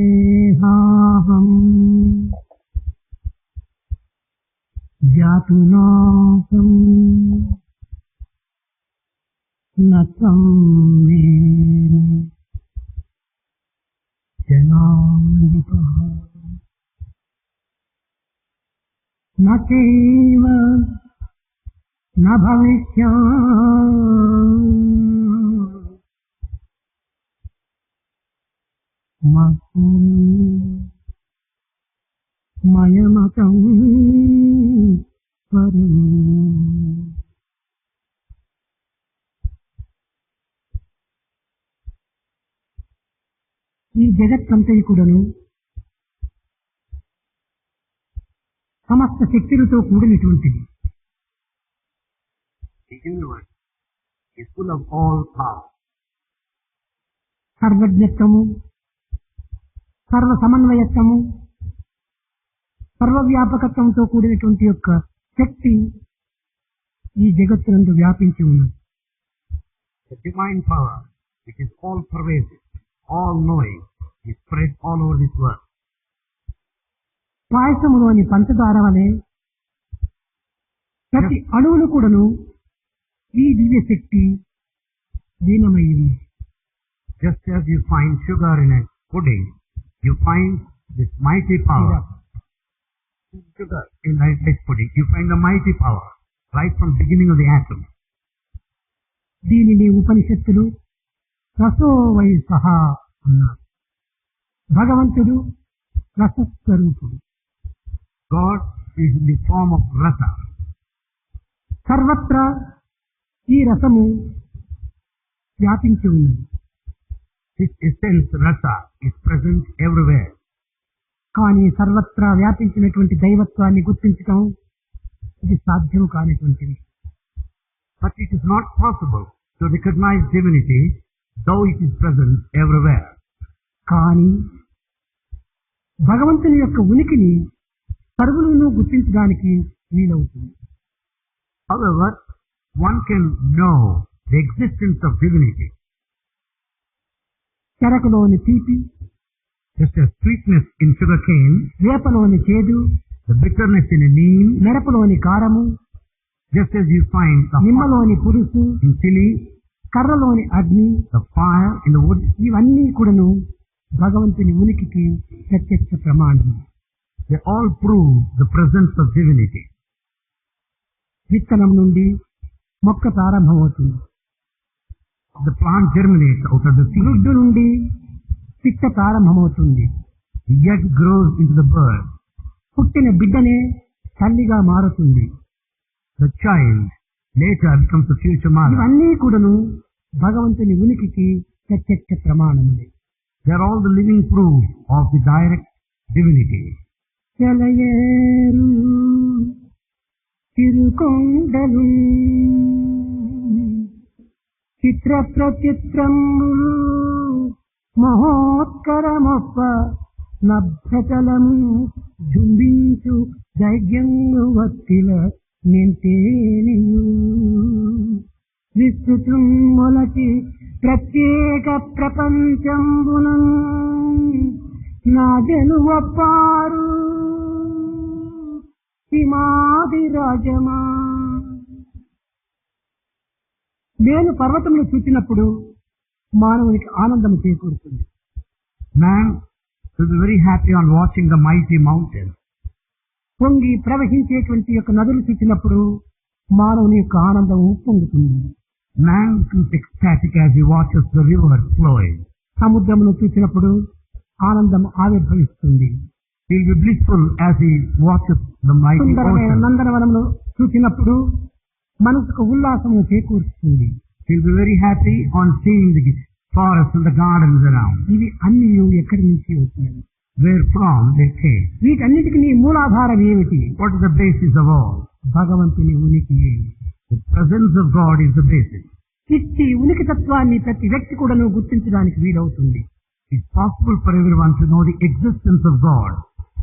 నత్వేహాహం జాతునాసం నత్వం వేమి జనాధిపః నచైవ న భవిష్యత్ మయమతం పరం. ఈ జగత్తంతయు కూడాను సమస్త శక్తులతో కూడినటువంటిది. The universe is full of all power. సర్వజ్ఞత్వము, సర్వ సమన్వయత్వము, సర్వవ్యాపకత్వంతో కూడినటువంటి యొక్క శక్తి ఈ జగత్తునందు వ్యాపించి ఉన్నది. The divine power, which is all pervasive, all knowing, is spread all over this world. పాయసములోని పంచదార వలె ప్రతి అణువును కూడాను ఈ దివ్య శక్తి లీనమైంది. Just as you find sugar in a pudding, you find this mighty power. Sugar in rice pudding, you find the mighty power right from the beginning of the atom. దీనిని ఉపనిషత్తులు రసో why సహా అన్నారు. భగవంతుడు రసస్వరూపుడు. God is in the form of rasa. సర్వత్రా ఈ రసము వ్యాపించి ఉన్నది. This essence rasa is present everywhere. కానీ సర్వత్రా వ్యాపించినటువంటి దైవత్వాన్ని గుర్తించటం ఇది సాధ్యం కానిటువంటిది. But it is not possible to recognize divinity, though it is present everywhere. కానీ భగవంతుని యొక్క ఉనికిని సర్వులను గుర్తించడానికి వీలవుతుంది. However, one can know the existence of divinity. చెరకులోని తీపి, Just as sweetness in sugar cane, వేపలోని చేదు, the bitterness in a neem, మిరపలోని కారము, just as you find the hot నిమ్మలోని పులుసు, in chili, కర్రలోని అగ్ని, the fire in the wood, ఇవన్నీ కూడాను భగవంతుని ఉనికికి ప్రత్యక్ష ప్రమాణం. they all prove the presence of divinity. విత్తనం నుండి మొక్క ప్రారంభమవుతుంది. The plant germinates out of the seed. గుడ్డు నుండి పిట్ట ప్రారంభమవుతుంది. The egg grows into the bird. పుట్టిన బిడ్డనే తల్లిగా మారుతుంది. The child later becomes the future mother. ఇవన్నీ కూడాను భగవంతుని ఉనికికి ప్రత్యక్ష ప్రమాణములే. They are all the living proof of the direct divinity. చెలయేరు తిరుకొండలు చిత్ర ప్రచిత్రములు మహోత్కరమొప్ప నభ్యతలము జుంబించు దైర్యము వత్తిల నింతేనియు విస్తృతం మొలచి ప్రత్యేక ప్రపంచంబునం నాజను ఒప్పారు హిమాది రాజమా. నేను పర్వతమును చూచినప్పుడు మానవునికి ఆనందము చేకూరుతుంది. Man will be very happy on watching the mighty mountain. పొంగి ప్రవహించేటువంటి యొక్క నదులు చూచినప్పుడు మానవుని యొక్క ఆనందం ఉప్పొంగుతుంది. Man becomes ecstatic as he watches the river flowing. సముద్రమును చూచినప్పుడు ఆనందం ఆవిర్భవిస్తుంది. He will be blissful as he watches the mighty సుందరమైన ocean. నందనవనమును చూచినప్పుడు మనసుకు ఉల్లాసము చేకూరుస్తుంది. He will be very happy on seeing the forests and the gardens around. ఇవి అన్ని ఎక్కడి నుంచి వచ్చినవి? Where from they came. వీటన్నిటికీ నీ మూలాధారం ఏమిటి? What is the basis of all? భగవంతుని ఉనికి. The presence of God is the basis. ఇట్టి ఉనికి తత్వాన్ని ప్రతి వ్యక్తి కూడా గుర్తించడానికి వీలవుతుంది. It's possible for everyone to know the existence of God.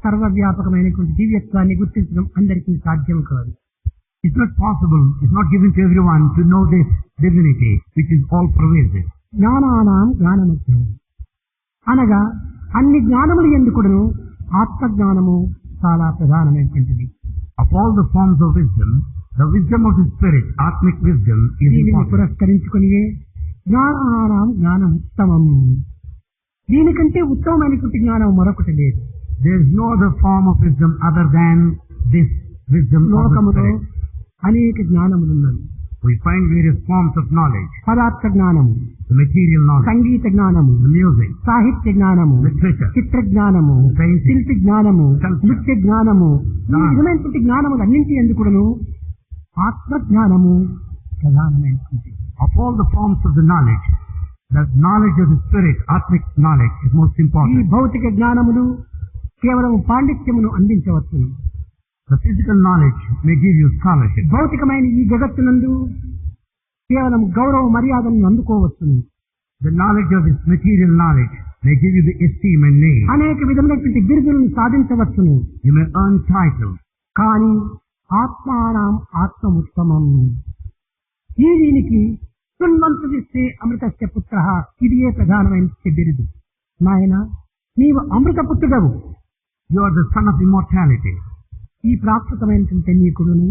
సర్వవ్యాపకమైనటువంటి దివ్యత్వాన్ని గుర్తించడం అందరికీ సాధ్యం కాదు. It's not possible, it's not given to everyone to know this divinity which is all pervasive. జ్ఞానానాం జ్ఞానమధ్యం, అనగా అన్ని జ్ఞానములు ఎందుకును ఆత్మజ్ఞానము చాలా ప్రధానమైనటువంటిది. Of all the forms of wisdom, the wisdom of the spirit, Atmic wisdom, is దీనిని important. పురస్కరించుకుని జ్ఞానానాం జ్ఞానం ఉత్తమం, దీనికంటే ఉత్తమమైనటువంటి జ్ఞానం మరొకటి లేదు. There is no other form of wisdom other than this wisdom of the లోకములో spirit. అనేక జ్ఞానములు ఉన్నవి. We find various forms of knowledge, పదార్థ జ్ఞానము, the material knowledge, సంగీత జ్ఞానము, the music, సాహిత్య జ్ఞానము, literature, చిత్ర జ్ఞానము, Science, శిల్పి జ్ఞానము, culture, నృత్య జ్ఞానము, ఈ dance. విధమైనటువంటి జ్ఞానములు అన్నింటి ఎందుకును ఆత్మజ్ఞానము ప్రధానమైనటువంటి. of all the forms of the knowledge of the spirit, Atmic knowledge, is most ఈ important. భౌతిక జ్ఞానములు కేవలం పాండిత్యమును అందించవచ్చును. The physical knowledge may give you scholarship. భౌతికమైన ఈ జగత్తునందు కేవలం గౌరవ మర్యాదలను అందుకోవచ్చును. The knowledge of this material knowledge may give you the esteem and name. అనేక విధమైనటువంటి బిరుదులను సాధించవచ్చును. You may earn titles. కానీ ఆత్మానం ఆత్మముత్తమం, ఈ దీనికి శృణ్వంతుడిస్తే అమృతస్య పుత్ర, ఇది ఏ ప్రధానమైన బిరుదు. నాయన, నీవు అమృత పుత్రుడవు, You are the son of immortality. ఈ ప్రాకృతమైనటువంటి నీకుడును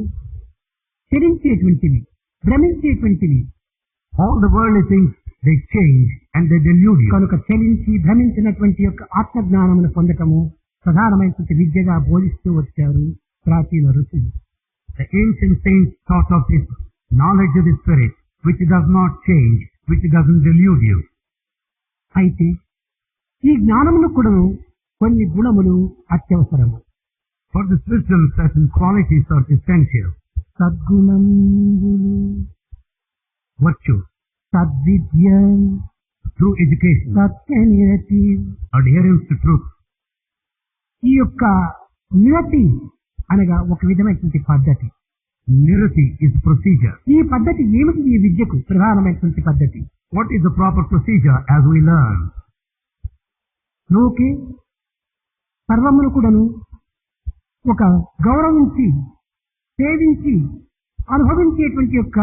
చరించేటువంటివి, భ్రమించేటువంటివి. All the worldly things, they change and they delude you. కనుక చలించి భ్రమించినటువంటి యొక్క ఆత్మజ్ఞానమును పొందటము ప్రధానమైనటువంటి విద్యగా బోధిస్తూ వచ్చారు ప్రాచీన ఋషులు. The ancient saints taught of this knowledge of the spirit, which does not change, which doesn't delude you. అయితే ఈ జ్ఞానమును కూడాను కొన్ని గుణములు అత్యవసరము. For this wisdom, certain qualities are essential. సద్గుణంబులు, Virtue, సద్విద్య, true education, సత్యనిరతి. adherence to truth. ఈ యొక్క నిరతి అనగా ఒక విధమైనటువంటి పద్ధతి. Nirati is procedure. ఈ పద్ధతి ఏమిటి? ఈ విద్యకు ప్రధానమైనటువంటి పద్ధతి. What is the proper procedure as we learn? లోకే సర్వమును కూడాను ఒక గౌరవించి సేవించి అనుభవించేటువంటి యొక్క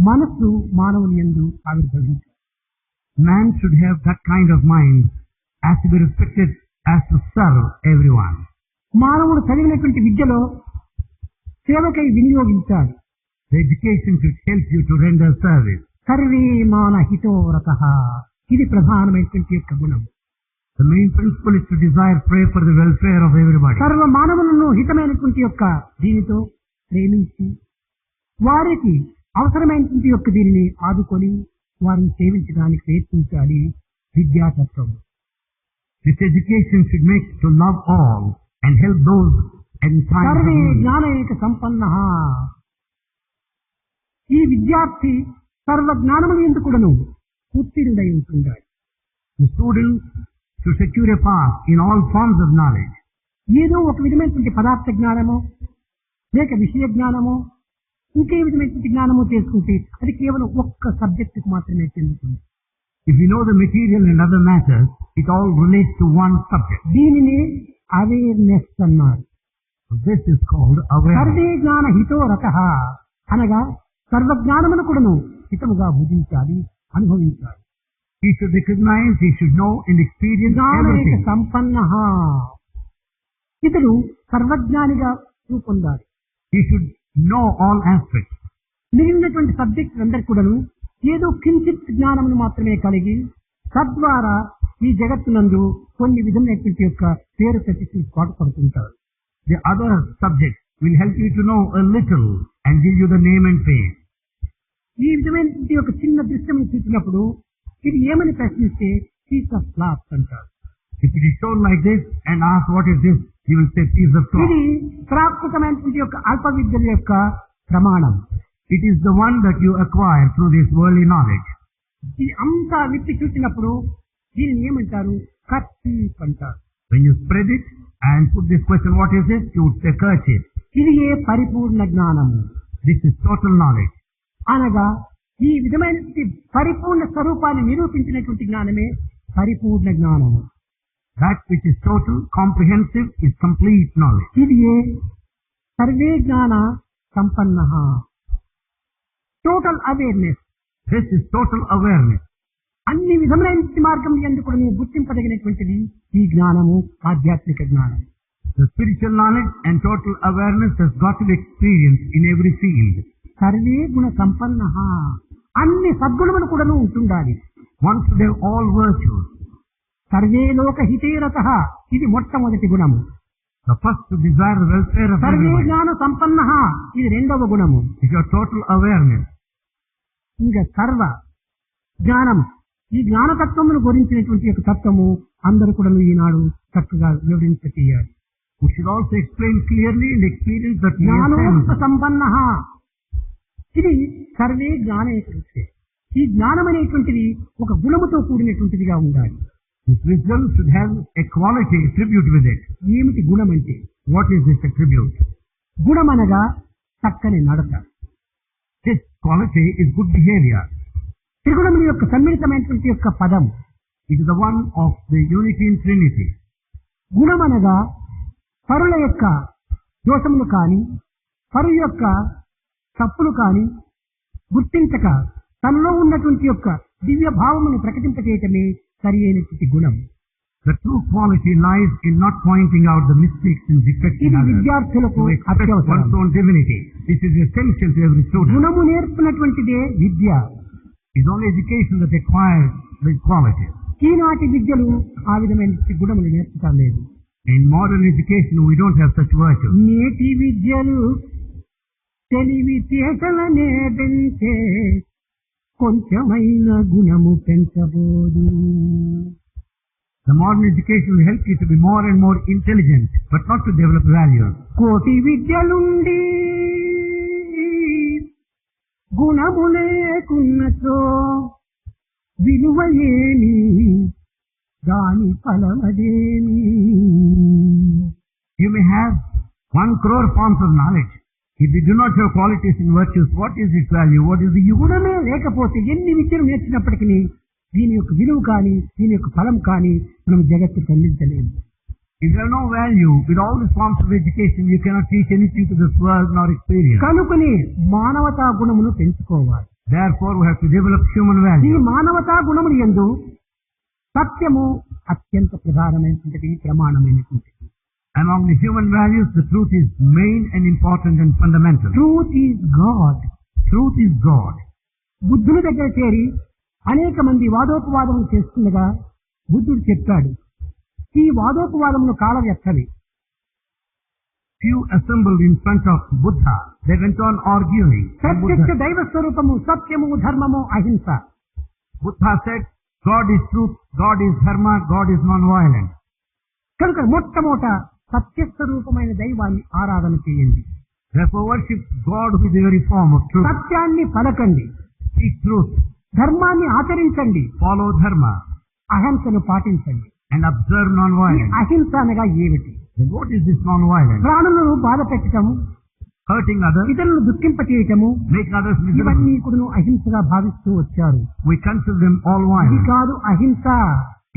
మనస్సు మానవుని యందు ఆవిర్భవించాలి. Man should have that kind of mind as to be respected, as to serve everyone. మానవుడు చదివినటువంటి విద్యలో సేవకై వినియోగించాలి. The education should help you to render service. Survey మాన హితోరతః, ఇది ప్రధానమైనటువంటి యొక్క గుణం. The main principle is to desire, pray for the welfare of everybody. సర్వ మానవులను హితమైనటువంటి యొక్క దీనితో ప్రేమించి వారికి అవసరమైనటువంటి యొక్క దీనిని ఆదుకొని వారిని సేవించడానికి ప్రయత్నించాలి. విద్యాతత్వం. This education should make to love all and help those in times of survey need. జ్ఞానైక సంపన్న, ఈ విద్యార్థి సర్వ జ్ఞానములు ఎందుకుడను ఉత్తీర్ణుడై ఉంటుండాలి. The student should secure a path in all forms of knowledge. ఏదో ఒక విధమైనటువంటి పదార్థ జ్ఞానము లేక విషయ జ్ఞానము ఇంకే విధమైనటువంటి జ్ఞానము చేసుకుంటే అది కేవలం ఒక్క సబ్జెక్టుకు మాత్రమే చెందుతుంది. If you know the material and other matters, it all relates to one subject. దీనిని అవేర్నెస్ అన్నారు. This is called awareness. Survey జ్ఞాన హితో రతః అనగా సర్వజ్ఞానమును కూడాను హితముగా భుజించాలి, అనుభవించాలి. He should recognize, he should know and experience జ్ఞానైక everything. సంపన్న, ఇతడు సర్వజ్ఞానిగా రూపొందాలి. He should know all aspects. మిగిలినటువంటి subject అందరికి కూడాను ఏదో కించిత్ జ్ఞానమును మాత్రమే కలిగి తద్వారా ఈ జగత్తునందు కొన్ని విధమైనటువంటి యొక్క పేరు ప్రతిష్టలు పాటుపడుతుంటారు. The other subjects will help you to know a little and give you the name and fame. ఈ విధమైనటువంటి ఒక చిన్న దృశ్యం చూసినప్పుడు ఇది ఏమని ప్రశ్నిస్తే పీస్ ఆఫ్ క్లాత్ అంటారు. If it is shown like this and asked what is this, you will say piece of cloth. ఇది ప్రాకృతమైనటువంటి యొక్క అల్ప విద్యల యొక్క ప్రమాణం. It is the one that you acquire through this worldly knowledge. ఇది అంతా విప్పి చూసినప్పుడు దీనిని ఏమంటారు? కర్చీఫ్ అంటారు. When you spread it and put this question, what is this? You would say kerchief. ఇది ఏ పరిపూర్ణ జ్ఞానము This is total knowledge. అనగా ఈ విధమైనటువంటి పరిపూర్ణ స్వరూపాన్ని నిరూపించినటువంటి జ్ఞానమే పరిపూర్ణ జ్ఞానము. That which is total, comprehensive, is complete knowledge. ఇది ఏ సర్వే జ్ఞాన సంపన్న, total awareness. This is total awareness. అన్ని విధములైన మార్గం ఎందుకు కూడా నువ్వు గుర్తింపదగినటువంటిది ఈ జ్ఞానము, ఆధ్యాత్మిక జ్ఞానం. The spiritual knowledge and total awareness has got to be experienced in every field. Survey గుణ సంపన్న, అన్ని సద్గుణములు కూడా ఉంటుండాలి. One should have all virtues. Survey లోక హితేరత, ఇది మొట్టమొదటి గుణము. The first to desire the welfare of survey everyone. జ్ఞాన సంపన్న, ఇది రెండవ గుణము. Is your total awareness. ఇంకా సర్వ జ్ఞానం, ఈ జ్ఞానతత్వమును గురించినటువంటి యొక్క తత్వము అందరూ కూడా ఈనాడు చక్కగా వివరించ చేయాలి. We should also explain clearly and experience that జ్ఞానోక్త సంపన్న, ఇది సర్వే జ్ఞానేకృత్యే. ఈ జ్ఞానం అనేటువంటిది ఒక గుణముతో కూడినటువంటిదిగా ఉండాలి. This wisdom should have a quality attribute with it. ఏమిటి గుణం అంటే? What is this attribute? గుణమనగా చక్కని నడత. This quality is good behavior. త్రిగుణముల యొక్క సమ్మిళితమైనటువంటి యొక్క పదం. It is the one of the unity in Trinity. గుణమనగా పరుల యొక్క దోషములు కాని, పరు యొక్క తప్పులు కాని గుర్తించక తనలో ఉన్నటువంటి యొక్క దివ్య భావమును ప్రకటింపచేయటమే సరి అయినటువంటి గుణం. The true quality lies in not pointing out the mistakes and defects in ఇది others. విద్యార్థులకు To express అత్యవసరం. one's own divinity. This is essential to every student. గుణము నేర్పినటువంటిదే విద్య. It is only education that acquires the quality. ఈనాటి విద్యలు ఆ విధమైన గుణములు నేర్పుతా లేదు. In modern education, we don't have such virtues. నేటి విద్యలు తెలివి చేతలనే పెంచే, కొంచెమైన గుణము పెంచబోదు. The modern education will help you to be more and more intelligent, but not to develop values. కోటి విద్యలుండి గుణము లేకున్నచో విలువ ఏమి, దాని ఫలమదేమి. You may have 1 crore forms of knowledge. If you do not have qualities and virtues, what is its value? What is the use? గుణమే లేకపోతే ఎన్ని విద్యలు నేర్చినప్పటికీ దీని యొక్క విలువ కానీ, దీని యొక్క ఫలం కానీ మనం జగత్తుకు అందించలేము. If there are no value, with all these forms of education, you cannot teach anything to this world nor experience. కనుకని మానవతా గుణమును పెంచుకోవాలి. Therefore, we have to develop human ఈ value. మానవతా గుణములు యందు సత్యము అత్యంత ప్రధానమైనటువంటిది, ప్రమాణమైనటువంటిది. Among the human values, the truth is main and important and fundamental. Truth is God. Truth is God. బుద్ధుని దగ్గర చేరి అనేక మంది వాదోపవాదములు చేస్తుండగా బుద్ధుడు చెప్పాడు, ఈ వాదోపవాదములు కాలవ్యర్థవి. Few assembled in front of Buddha. They went on arguing. And ప్రత్యక్ష దైవ స్వరూపము సత్యము ధర్మము అహింస. Buddha said, God is truth, God is dharma, God is non-violent. కనుక మొట్టమొదట సత్యస్వరూపమైన దైవాన్ని ఆరాధన చేయండి. Therefore worship God with the very form of truth. సత్యాన్ని పలకండి, Speak truth, ధర్మాన్ని ఆచరించండి, follow dharma, అహింసను పాటించండి. and observe ఈ non-violence. అహింస అనగా ఏమిటి? Then what is this non-violence? ప్రాణులను బాధ పెట్టటము, Hurting others, ఇతరులను దుఃఖింపచేయటము, making others miserable. ఇవన్నీ కూడా అహింసగా భావిస్తూ వచ్చారు. We consider them all ఇది violent. కాదు అహింస.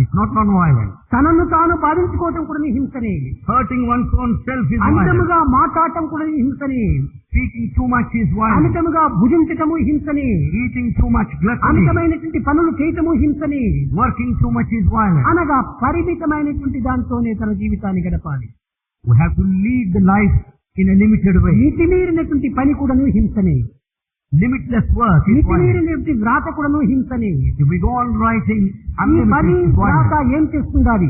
It's not non-violent. తనను తాను బాధించుకోవటం కూడా హింసనే. Hurting one's own self is violent. అమితముగా మాట్లాడటం కూడా హింసనే. Speaking too much is violent. అమితముగా భుజించటము హింసనే. Eating too much gluttony. అమితమైనటువంటి పనులు చేయటము హింసనే. Working too much is violent. అనగా పరిమితమైనటువంటి దాంతోనే తన జీవితాన్ని గడపాలి. We have to lead the life in a limited way. మితిమీరినటువంటి పని కూడాను హింసనే. Limitless work is violent. మితిమీరినటువంటి వ్రాత కూడాను హింసనే. If we go on writing ఈ unlimited పని is వ్రాత violent. ఏం చేస్తుండాలి?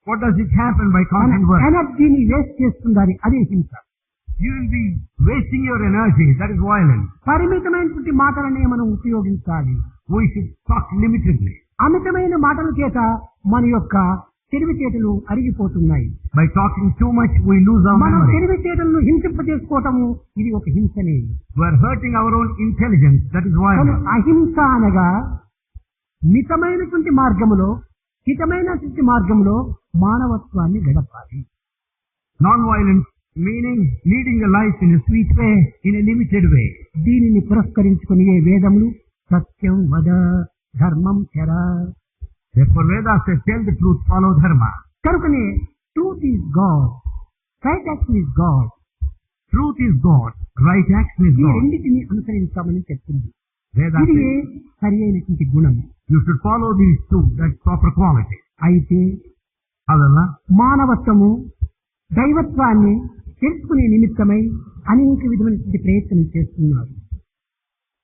What does it happen by constant work? ఎనర్జీని వేస్ట్ చేస్తుండాలి, అదే హింస. You will be wasting your energy. That is violence. పరిమితమైనటువంటి మాటలనే మనం ఉపయోగించాలి. We should talk limitedly. అమితమైన మాటల చేత మన యొక్క తెలివితేటలు అరిగిపోతున్నాయి. By talking too much, we lose our మనం memory. తెలివితేటలను హింసింపజేసుకోవటము ఇది ఒక హింసనే. We are hurting our own intelligence. That is కానీ violence. అహింస అనగా మితమైనటువంటి మార్గములో, హితమైనటువంటి మార్గంలో మానవత్వాన్ని గడపాలి. Non-violence meaning leading a life in a sweet way, in a limited way. దీనిని పురస్కరించుకుని ఏ వేదములు సత్యం వద ధర్మం చర. Therefore Vedas says, tell the truth, follow dharma. కనుకనే truth is God, right action is God. Truth is God, right action is ఈ God. రెండింటిని అనుసరించామని చెప్తుంది. Vedanta. ఇది సరి అయినటువంటి గుణం. You should follow these two, that proper quality. అయితే However, మానవత్వము దైవత్వాన్ని తెలుసుకునే నిమిత్తమై అనేక విధమైనటువంటి ప్రయత్నం చేస్తున్నారు.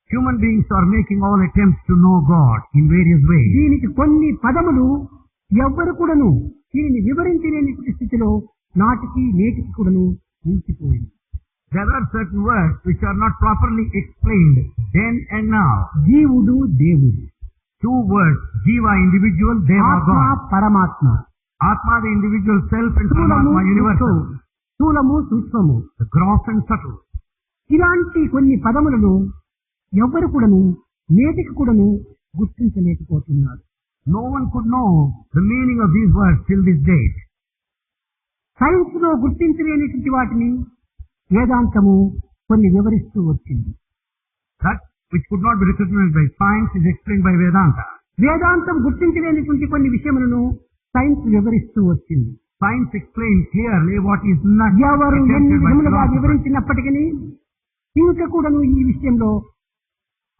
human beings are making all attempts to know God in various ways. దీనికి కొన్ని పదములు ఎవ్వరు కూడాను దీనిని వివరించలేని స్థితిలో నాటికి నేటికి కూడాను నిలిచిపోయింది. There are certain words which are not properly explained then and now. జీవుడు దేవుడు, Two words, Jiva individual, Deva ఆత్మ God. పరమాత్మ, Atma the individual self and స్థూలము Paramatma universal. స్థూలము సూక్ష్మము, The gross and subtle. ఇలాంటి కొన్ని పదములను ఎవ్వరు కూడాను నేటికి కూడాను గుర్తించలేకపోతున్నారు. No one could know the meaning of these words till this date. Science లో గుర్తించలేనిటువంటి వాటిని వేదాంతము కొన్ని వివరిస్తూ వచ్చింది. That which could not be recognized by science is explained by Vedanta. వేదాంతం గుర్తించలేనిటువంటి కొన్ని విషయములను సైన్స్ వివరిస్తూ వచ్చింది. Science explains clearly what is not ఎవరు ఎన్ని attempted by విధములుగా philosophers. వివరించినప్పటికీ ఇంకా కూడాను ఈ విషయంలో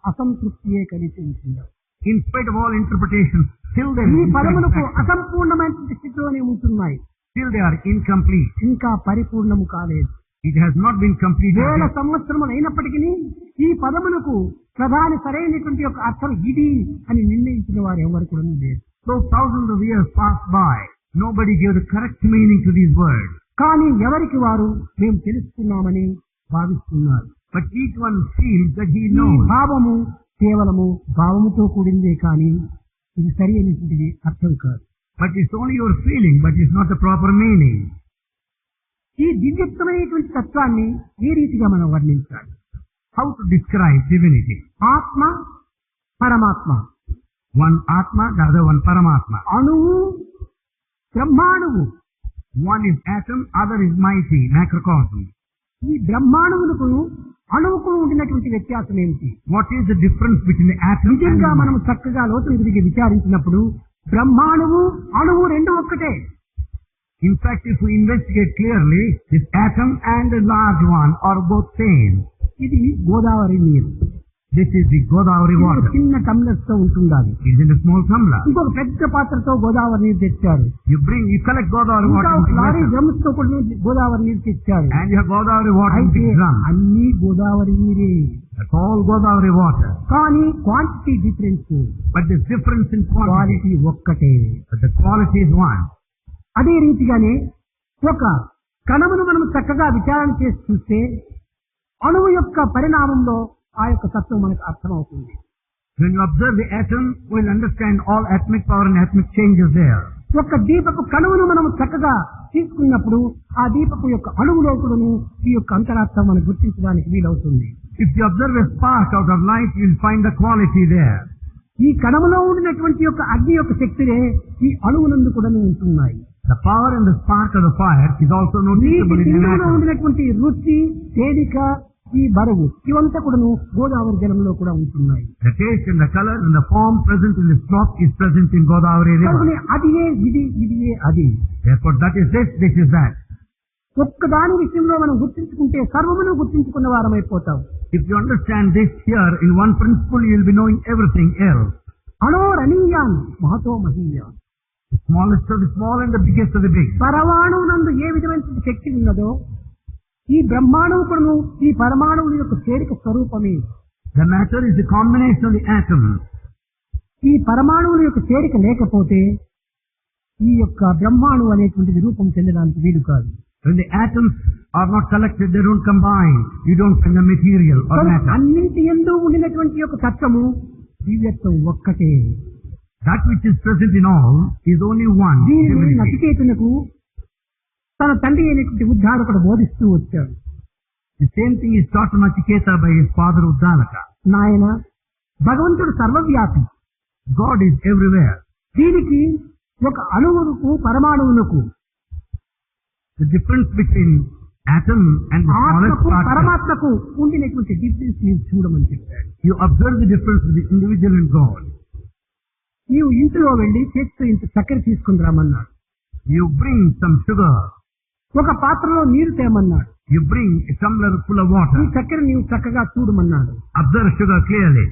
అసంతృప్తియే కనిపించింది. In spite of all interpretations, still there ఈ is పదములకు dissatisfaction. అసంపూర్ణమైన స్థితిలోనే ఉంటున్నాయి. Still they are incomplete. ఇంకా పరిపూర్ణము కాలేదు. It has not been completed వేల yet. సంవత్సరములు అయినప్పటికీ ఈ పదములకు ప్రధాన సరైనటువంటి యొక్క అర్థం ఇది అని నిర్ణయించిన వారు ఎవరు కూడా లేరు. So thousands of years passed by. Nobody gave the correct meaning to these words. కానీ ఎవరికి వారు మేము తెలుసుకున్నామని భావిస్తున్నారు. But each one feels that he ఈ knows. భావము కేవలము భావముతో కూడిందే కానీ ఇది సరి అయినటువంటిది అర్థం కాదు. But it's only your feeling, but it's not the proper meaning. ఈ దివ్యత్వమైనటువంటి తత్వాన్ని ఏ రీతిగా మనం వర్ణించాలి? How to describe divinity? ఆత్మ పరమాత్మ, One Atma, the other one Paramatma. అణువు బ్రహ్మాణువు. One is atom, other is mighty, macrocosm. ఈ బ్రహ్మాణువులకు అణువుకు ఉండినటువంటి వ్యత్యాసం ఏమిటి? What is the difference between the atom and నిజంగా the మనం mighty? చక్కగా లోతులు తిరిగి విచారించినప్పుడు బ్రహ్మాణువు అణువు రెండు ఒక్కటే. In fact, if we investigate clearly, this atom and the large one are both same. ఇది గోదావరి నీరు. This is the Godavari ఇది ఒక water. చిన్న టమ్లర్స్ తో ఉంటుండాలి. It is in a small tumbler. ఇంకొక పెద్ద పాత్రతో గోదావరి నీరు తెచ్చారు. You collect Godavari ఇంకా water in ఒక big లారీ vessel. డ్రమ్స్ తో కూడా గోదావరి నీరు తెచ్చారు. And you have Godavari water in అయితే big drum. అన్ని గోదావరి నీరే. That's all Godavari water. కానీ quantity difference, But there's difference in quantity. Quality ఒక్కటే. But the quality is one. అదే రీతిగానే ఒక కణమును మనం చక్కగా విచారణ చేసి చూస్తే అణువు యొక్క పరిణామంలో ఆ యొక్క తత్వం మనకు అర్థమవుతుంది. When you observe the atom, we'll understand all atomic power and atomic changes there. ఒక దీపపు కణువును మనం చక్కగా తీసుకున్నప్పుడు ఆ దీపపు యొక్క అణువులో కూడాను ఈ యొక్క అంతరార్థం మనం గుర్తించడానికి వీలవుతుంది. If you observe a spark out of light, you'll find the quality there. ఈ కణములో ఉండినటువంటి యొక్క అగ్ని యొక్క శక్తినే ఈ అణువునందు కూడాను ఉంటున్నాయి. The power and the spark of the fire is also noticeable in an నీటిలో atom. ఉండినటువంటి రుచి, తేలిక, ఈ బరువు ఇవంతా కూడాను గోదావరి జలంలో కూడా ఉంటున్నాయి. The taste and the color and the form present in the drop is present in Godavari river. కనుకనే అదియే ఇది, ఇదియే అది. Therefore, that is this, this is that. ఒక్కదాని విషయంలో మనం గుర్తించుకుంటే సర్వమును గుర్తించుకున్న వారమైపోతాం. If you understand this here in one principle, you will be knowing everything else. అణోరణీయాన్ Mahato మహీయాన్. The smallest of the small and the biggest of the big. పరమాణువునందు ఏ విధమైన శక్తి ఉన్నదో ఈ బ్రహ్మాండము కూడాను ఈ పరమాణువుల యొక్క చేరిక స్వరూపమే. The matter is the combination of the atoms. ఈ పరమాణువుల యొక్క చేరిక లేకపోతే ఈ యొక్క బ్రహ్మాణువు అనేటువంటిది రూపం చెందడానికి వీలు కాదు. When the atoms are not collected, they don't combine. You don't find the material or matter. అన్నింటి యందు ఉండినటువంటి యొక్క తత్వము దివ్యత్వం ఒక్కటే. That which is present in all is only one. దీనిని divinity. నచికేతునకు తన తండ్రి అయినటువంటి ఉద్ధారకుడు బోధిస్తూ వచ్చాడు. The same thing is taught to Nachiketa by his father Uddalaka. నాయన భగవంతుడు సర్వవ్యాపి. God is everywhere. దీనికి ఒక అణువుకు పరమాణువునకు The difference between atom and the smallest ఆత్మకు particle. పరమాత్మకు ఉండినటువంటి డిఫరెన్స్ నీవు చూడమని చెప్పాడు. You observe the difference between the individual and God. నీవు ఇంటిలో వెళ్లి చేతితో ఇంత చక్కెర తీసుకుని రామన్నాడు. You bring some sugar. ఒక పాత్రలో నీరు తేమన్నాడు. You bring a tumbler full of ఈ water. చక్కెర నీవు చక్కగా చూడమన్నాడు. Observe sugar clearly.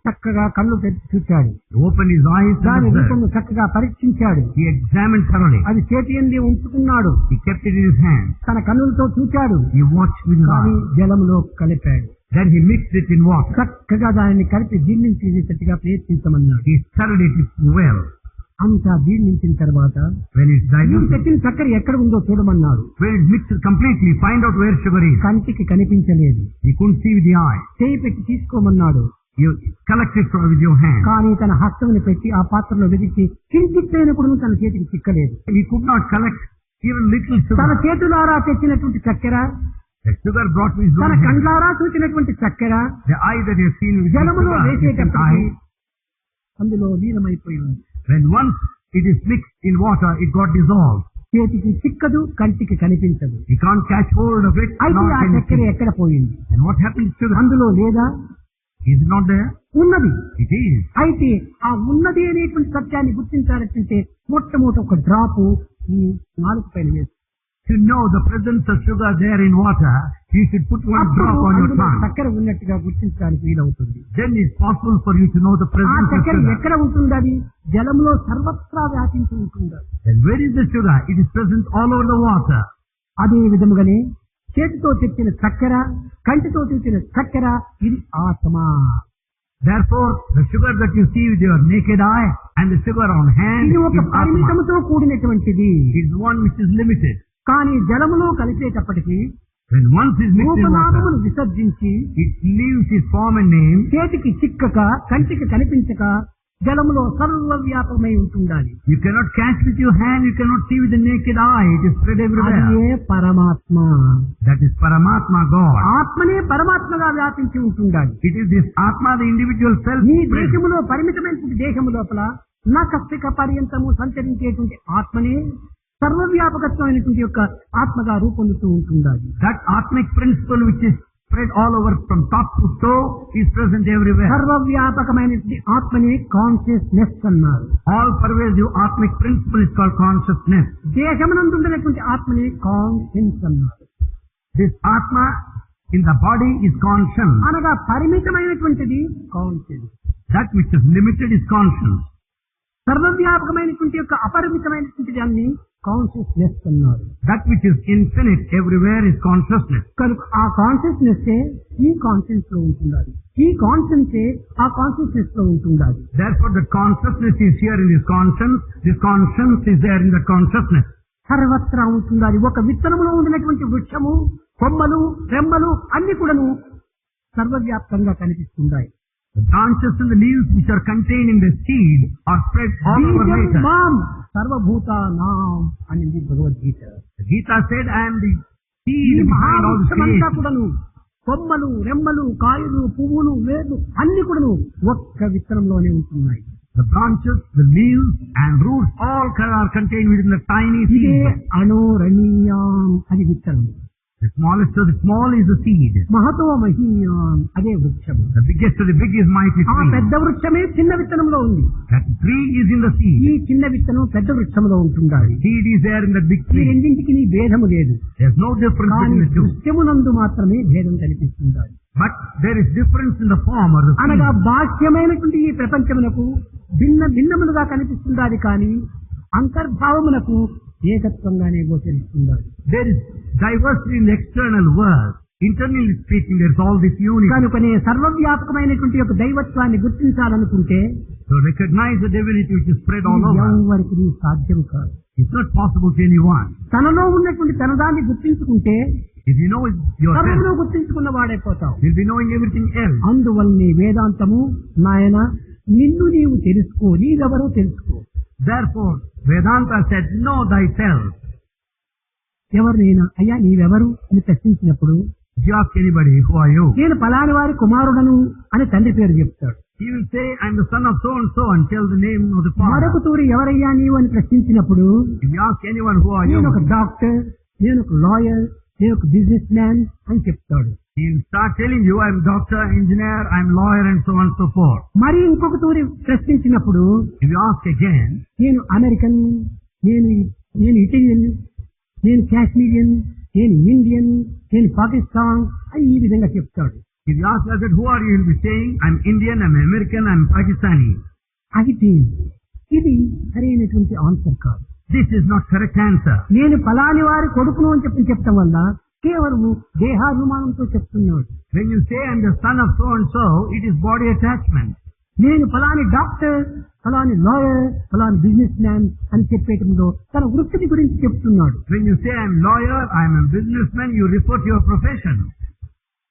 చక్కగా కళ్ళు తెరిచి చూచాడు. He opened his eyes and దాని observed. రూపము చక్కగా పరీక్షించాడు. He examined thoroughly. అది చేతి యందే ఉంచుకున్నాడు. He kept it in his hand. తన కన్నులతో చూచాడు. He watched with his కానీ eyes. జలములో కలిపాడు. Then he mixed it in water. చక్కగా దానిని కలిపి జీర్ణించేటట్టుగా ప్రయత్నించమన్నాడు. He stirred it well. అంతా జీర్ణించిన తర్వాత When it's నీవు diluted, తెచ్చిన చక్కెర ఎక్కడ ఉందో చూడమన్నాడు. when it's mixed completely, find out where sugar is. కంటికి కనిపించలేదు. He couldn't see with the eye. చేయి పెట్టి తీసుకోమన్నాడు. You collect it with your hand. కానీ తన హస్తముని పెట్టి ఆ పాత్రలో వెదికి కించిత్తైనప్పుడు తన చేతికి చిక్కలేదు. He could not collect even little తన sugar. చేతులారా తెచ్చినటువంటి చక్కెర, The sugar brought with his తన own hand. కండ్లారా చూసినటువంటి చక్కెర The eye that he has seen with his జలములో sugar, with his వేసేటప్పటికి eye. అందులో లీనమైపోయి ఉంది. When once it is mixed in water, it got dissolved. చేతికి చిక్కదు, కంటికి కనిపించదు. He can't catch hold of it. అయితే nor ఆ can he చక్కెర see. ఎక్కడ పోయింది? And what happened to sugar? అందులో లేదా? Is it not there? ఉన్నది. It is. అయితే ఆ ఉన్నది అనేటువంటి సత్యాన్ని గుర్తించాలంటే మొట్టమొదటి ఒక డ్రాపు ఈ నాలుగు పైన వేసి To know the presence of sugar there in water, you should put one అప్పుడు drop on your అందులో tongue. చక్కెర ఉన్నట్టుగా గుర్తించడానికి వీలవుతుంది. Then it's possible for you to know the ఆ presence of చక్కెర sugar. ఎక్కడ ఉంటుంది? అది జలంలో సర్వత్రా వ్యాపించి ఉంటుంది. Then where is the sugar? It is present all over the water. అదే విధముగానే చేతితో తెచ్చిన చక్కెర, కంటితో తెచ్చిన చక్కెర ఇది ఆత్మ. Therefore, the sugar that you see with your naked eye and the sugar on hand ఇది is ఒక Atma. పరిమితంతో కూడినటువంటిది. It is one which is limited. కానీ జలములో కలిపేటప్పటికి When once is mixed in రూపనామమును water, విసర్జించి it leaves its form and name. చేతికి చిక్కక కంటికి కనిపించక జలములో సర్వవ్యాపకమై ఉంటుండాలి. You cannot catch with your hand, you cannot see with the naked eye. It is spread everywhere. అదే పరమాత్మ. That is Paramatma God. ఆత్మనే పరమాత్మగా వ్యాపించి ఉంటుండాలి. It is this Atma, the individual self. నీ spread. దేశములో పరిమితమైనటువంటి దేశము లోపల నా కస్తిక పర్యంతము సంచరించేటువంటి ఆత్మనే సర్వవ్యాపకత్వమైనటువంటి యొక్క ఆత్మగా రూపొందుతూ ఉంటుండాలి. That Atmic principle which is spread all over from top to toe is present everywhere. సర్వవ్యాపకమైనటువంటి ఆత్మనే కాన్షియస్నెస్ అన్నారు. All pervasive Atmic principle is called consciousness. దేశమునందు ఉండేటువంటి ఆత్మనే కాన్షియన్స్ అన్నారు. This Atma in the body is conscience. అనగా పరిమితమైనటువంటిది conscience. That which is limited is conscience. సర్వవ్యాపకమైనటువంటి యొక్క అపరిమితమైనటువంటి దాన్ని కాన్షియస్నెస్ అన్నారు. That which is infinite everywhere is consciousness. కనుక ఆ కాన్షియస్నెస్ ఈ కాన్షియన్స్ లో ఉంటుండాలి. ఈ కాన్షియన్స్ ఆ కాన్షియస్నెస్ లో ఉంటుండాలి. Therefore the consciousness is here in this conscience is there in the consciousness. సర్వత్రా ఉంటుండాలి. ఒక విత్తనములో ఉండినటువంటి వృక్షము, కొమ్మలు, రెమ్మలు అన్ని కూడాను సర్వవ్యాప్తంగా కనిపిస్తున్నాయి. The branches and the leaves which are contained in the seed are spread all over బీజం nature. మాం సర్వభూతానాం అనింది Bhagavad Gita. The Gita said, I am the ఈ seed behind all the మహావృక్షమంతా creation. కూడాను కొమ్మలు, రెమ్మలు, కాయలు, పువ్వులు, వేర్లు అన్ని కూడాను ఒక్క విత్తనంలోనే ఉంటున్నాయి. The branches, the leaves and roots all are contained within the tiny ఇదే seed. అణోరణీయాం అది విత్తనం. The smallest of the small is the seed. Mahato మహీయాం అదే వృక్షము. The biggest of the big is mighty ఆ tree. పెద్ద వృక్షమే చిన్న విత్తనంలో ఉంది. That tree is in the seed. ఈ చిన్న విత్తనం పెద్ద వృక్షంలో ఉంటుండాలి. Seed is there in the big ఈ tree. రెండింటికి నీ భేదము లేదు. There's no difference కానీ between the two. దృశ్యమునందు మాత్రమే భేదం కనిపిస్తుండాలి. But there is difference in the form or the అనగా seed. బాహ్యమైనటువంటి ఈ ప్రపంచమునకు భిన్నములుగా కనిపిస్తుండాలి, కానీ అంతర్భావమునకు ఏకత్వంగానే గోచరిస్తుండాలి. There is diversity in the external world. Internally speaking, there's all this unity. కనుకనే సర్వవ్యాపకమైనటువంటి యొక్క దైవత్వాన్ని గుర్తించాలనుకుంటే So recognize the divinity which is spread all over. ఎవరికి సాధ్యం కాదు. It's not possible to anyone. తనలో ఉన్నటువంటి తనదాన్ని గుర్తించుకుంటే If you know it yourself, సర్వమును గుర్తించుకున్న వాడైపోతావు. you'll be knowing everything else. అందువల్లనే వేదాంతము నాయన నిన్ను నీవు తెలుసుకో, నీవెవరో తెలుసుకో. Therefore, Vedanta said, know thyself. ఎవరినైనా అయ్యా నీవెవరు అని ప్రశ్నించినప్పుడు If you ask anybody, who are you? నేను ఫలాని వారి కుమారుడను అని తండ్రి పేరు చెప్తాడు. He will say, I'm the son of so and tell the name of the father. మరొక తూరి ఎవరయ్యా నీవు అని ప్రశ్నించినప్పుడు If you ask anyone, who are you? నేను ఒక డాక్టర్, నేను ఒక లాయర్, నేను ఒక బిజినెస్ మ్యాన్ అని చెప్తాడు. He will start telling you, I'm doctor, engineer, I'm lawyer and so on and so forth. మరి ఇంకొక తూరి ప్రశ్నించినప్పుడు If you ask again, నేను అమెరికన్, నేను ఇటాలియన్, నేను కాశ్మీరియన్, నేను ఇండియన్, నేను పాకిస్తాన్ అని ఈ విధంగా చెప్తాడు. If you ask us that who are you, he'll be saying, I'm Indian, I'm American, I'm Pakistani. అయితే ఇది సరైనటువంటి ఆన్సర్ కాదు. This is not correct answer. నేను ఫలాని వారి కొడుకును అని చెప్పడం వల్ల కేవలం దేహాభిమానంతో చెప్తున్నాడు. When you say I'm the son of so and so, it is body attachment. నేను ఫలాని డాక్టర్, ఫలాని లాయర్, ఫలాని బిజినెస్ మ్యాన్ అని చెప్పేటంలో తన వృత్తిని గురించి చెప్తున్నాడు. When you say I'm lawyer, I'm a businessman, you refer to your profession.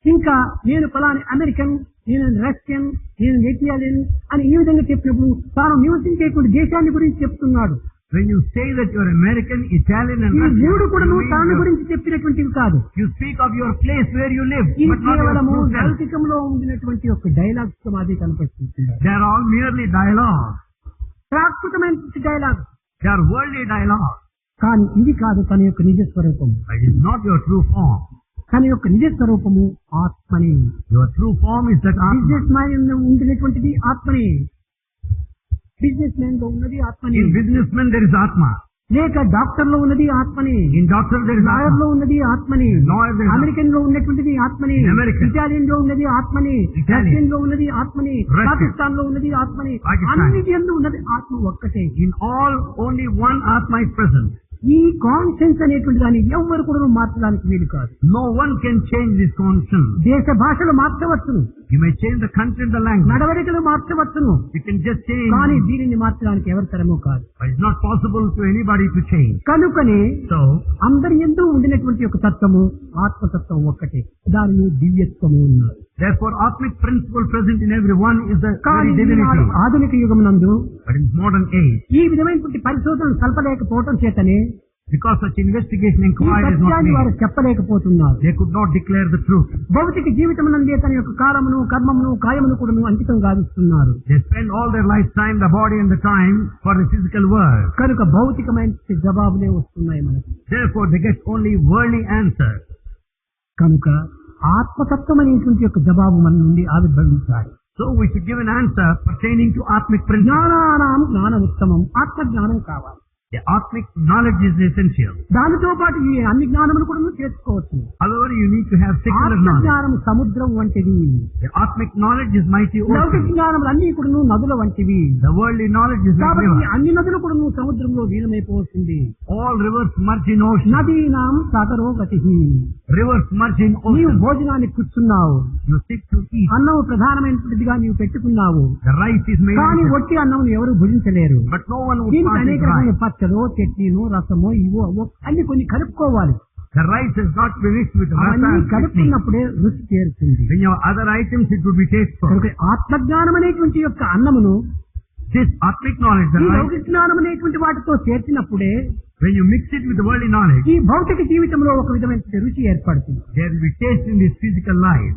ఇంకా నేను ఫలాని అమెరికన్, నేను రష్యన్, నేను ఇటాలియన్ అని ఈ విధంగా చెప్పినప్పుడు తాను నివసించేటువంటి దేశాన్ని గురించి చెప్తున్నాడు. When you say that you're American, Italian and ఈ Russian, మూడు కూడా you mean తాను గురించి చెప్పినటువంటివి కాదు. you speak of your place where you live, ఇది but not your కేవలము true self. లౌకికంలో ఉండినటువంటి ఒక డైలాగ్స్ మాది కనిపిస్తుంది. They are all merely dialogue. ప్రాకృతమైన dialogue, They are worldly dialogue. కానీ ఇది కాదు తన యొక్క నిజ స్వరూపము. It is not your true form. తన యొక్క నిజ స్వరూపము ఆత్మని. Your true form is that Atma. Business man ఉండినటువంటిది ఆత్మని, బిజినెస్ మ్యాన్ లో ఉన్నది ఆత్మని. In businessman there is Atma. లేక డాక్టర్ లో ఉన్నది ఆత్మని, In doctor there is lawyer లో Atma. ఉన్నది ఆత్మని, Lawyer there is అమెరికన్ లో ఉన్నటువంటిది ఆత్మని, In American. ఇటాలియన్ లో ఉన్నది ఆత్మని, Italian. రష్యన్ లో ఉన్నది ఆత్మని, Russian. పాకిస్తాన్ లో ఉన్నది ఆత్మని, Pakistan. అన్నిటి యందు ఉన్నది ఆత్మ ఒక్కటే. In all, only one Atma is present. ఈ కాన్షియన్స్ అనేటువంటి దాన్ని ఎవ్వరు కూడా మార్చడానికి వీలు కాదు. No one can change this conscience. దేశ భాషలు మార్చవచ్చును, You may change the country and the language. నడవడికలు మార్చవచ్చును, You can just change. కానీ దీనిని మార్చడానికి ఎవరి తరమూ కాదు. But it's not possible to anybody to change. కనుకనే So, అందరి యందు ఉండినటువంటి ఒక తత్వము ఆత్మతత్వం ఒక్కటే, దానిని దివ్యత్వము ఉన్నారు. therefore, Atmic principle present in everyone is the కానీ very ఈనాడు divinity. ఆధునిక యుగం నందు But in modern age, ఈ విధమైనటువంటి పరిశోధనలు కలపలేకపోవటం చేతనే because such investigation ఈ inquiry is not సత్యాన్ని వారు made, చెప్పలేకపోతున్నారు. they could not declare the truth. భౌతిక జీవితం నందే తన యొక్క కాలమును, కర్మమును, కాయమును కూడా అంకితం గావిస్తున్నారు. They spend all their lifetime, the body and the time for the physical world. కనుక భౌతికమైన జవాబులే వస్తున్నాయి మనకు. Therefore, they get only worldly answers. కనుక ఆత్మతత్వం అనేటువంటి యొక్క జవాబు మన నుండి ఆవిర్భవించాలి. So, we should give an answer pertaining to Atmic principle. జ్ఞానానాం జ్ఞాన ఉత్తమం, ఆత్మ జ్ఞానం కావాలి. The Atmic knowledge is essential. దానితో పాటు ఈ అన్ని జ్ఞానములు కూడా చేసుకోవచ్చు. However, you need to have secular ఆత్మ knowledge. జ్ఞానం సముద్రం వంటిది, The Atmic knowledge is mighty లౌకిక ocean. జ్ఞానములు అన్ని కూడా నదుల వంటివి. The worldly knowledge is like కాబట్టి river. అన్ని నదులు కూడా సముద్రంలో లీనమైపోతుంది. All rivers merge in ocean. నదీనాం సాగరో గతి. Rivers merge in నీవు ocean. భోజనానికి కూర్చున్నావు, You sit to eat. అన్నం ప్రధానమైనటువంటిదిగా నీవు పెట్టుకున్నావు, The rice is made కానీ of it. ఒట్టి అన్నం ఎవరు భుజించలేరు. But no one would దీనికి part అనేక with రకమైన rice. పచ్చడో, చట్నీనో, రసమో, ఇవో అవో అన్ని కొన్ని కలుపుకోవాలి. The rice has not been mixed with rasa అవన్నీ and chutney. కలుపుకున్నప్పుడే రుచి చేరుతుంది. When you have other items, it will be tasteful. కనుక ఆత్మజ్ఞానం అనేటువంటి యొక్క అన్నమును This Atmic knowledge, the ఈ rice, లౌకిక జ్ఞానం అనేటువంటి వాటితో చేర్చినప్పుడే when you mix it with the worldly knowledge, ఈ భౌతిక జీవితంలో ఒక విధమైన రుచి ఏర్పడుతుంది. there will be taste in this physical life.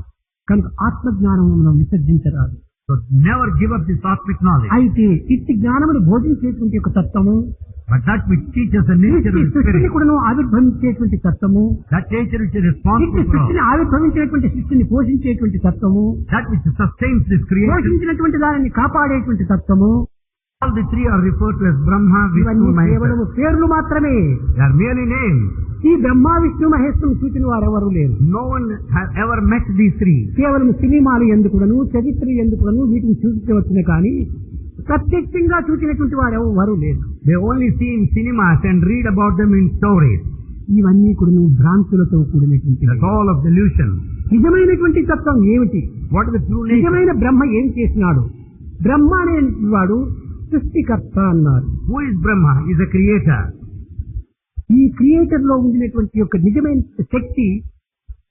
కనుక ఆత్మజ్ఞానం మనం విసర్జించరాదు. So never give up this Atmic knowledge. అయితే ఇట్టి జ్ఞానమును బోధించేటువంటి ఒక తత్వము, But that which teaches the nature of ఇట్టి the సృష్టిని spirit, కూడా ఆవిర్భవించేటువంటి తత్వము, that nature which is ఇట్టి responsible for all, సృష్టిని ఆవిర్భవించేటువంటి సృష్టిని పోషించేటువంటి తత్వము, that which sustains this creation, పోషించినటువంటి దానిని కాపాడేటువంటి తత్వము, all the three are referred to as Brahma, ఇవన్నీ Vishnu, కేవలం Maheshwara. పేర్లు మాత్రమే. They are merely names. ఈ బ్రహ్మ, విష్ణు, మహేశ్వరుని చూసిన వారు ఎవరు లేరు. No one has ever met these three. కేవలం సినిమాలు ఎందుకును, చరిత్ర ఎందుకును వీటిని చూపించవచ్చునే కానీ ప్రత్యక్షంగా చూసినటువంటి వారు ఎవరు లేరు. They only see in cinemas and read about them in stories. ఇవన్నీ కూడా భ్రాంతులతో కూడినటువంటి. That's all of delusion. నిజమైనటువంటి తత్వం ఏమిటి? What is the true nature? నిజమైన బ్రహ్మ ఏం చేసినాడు? బ్రహ్మ అనే వాడు సృష్టికర్త అన్నారు. Who is Brahma? He is a creator. ఈ క్రియేటర్ లో ఉండినటువంటి యొక్క నిజమైన శక్తి,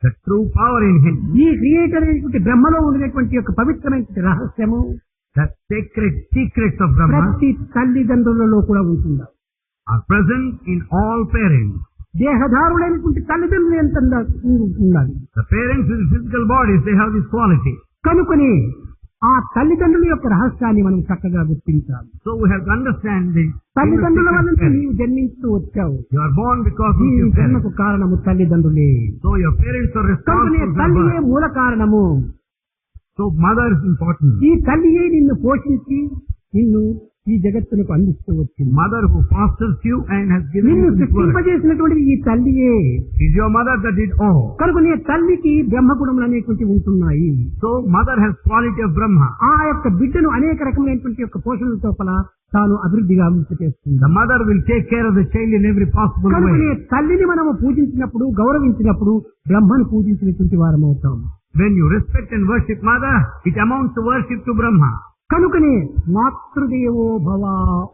The true power in him, ఈ క్రియేటర్ అనేటువంటి బ్రహ్మలో ఉండినటువంటి యొక్క పవిత్రమైన రహస్యము the sacred secrets of Brahma, ప్రతి తల్లిదండ్రులలో కూడా ఉంటుందా? are present in all parents. దేహదారులైనటువంటి తల్లిదండ్రులు ఎంత ఉండాలి. The parents with physical bodies, they have this quality. కనుకొని ఆ తల్లిదండ్రుల యొక్క రహస్యాన్ని మనం చక్కగా గుర్తించాలి. So we have to understand the తల్లిదండ్రుల inner వల్ల secret parents. నీవు జన్మించూ వచ్చావు. You are born because of ఈ your జన్మకు parents. కారణము తల్లిదండ్రులే. So your parents are కనుకనే responsible for తల్లియే birth. మూల కారణము. So mother is important. ఈ తల్లియే నిన్ను పోషించి నిన్ను ఈ జగత్తునకు అందిస్తూ వచ్చింది. Mother who fosters you and has given నిన్ను you this world. సృష్టింపజేసినటువంటి ఈ తల్లియే. Is your mother that did all. కనుక నీ తల్లికి బ్రహ్మగుణములు అనేటువంటి ఉంటున్నాయి. So mother has quality of Brahma. ఆ యొక్క బిడ్డను అనేక రకమైనటువంటి యొక్క పోషణల తోపల తాను అభివృద్ధిగా చేస్తుంది. The mother will take care of the child in every possible కనుక నీ way. తల్లిని మనము పూజించినప్పుడు, గౌరవించినప్పుడు బ్రహ్మను పూజించినటువంటి వారం అవుతాం. When you respect and worship mother, it amounts to worship to Brahma. కనుకనే మాతృదేవో భవ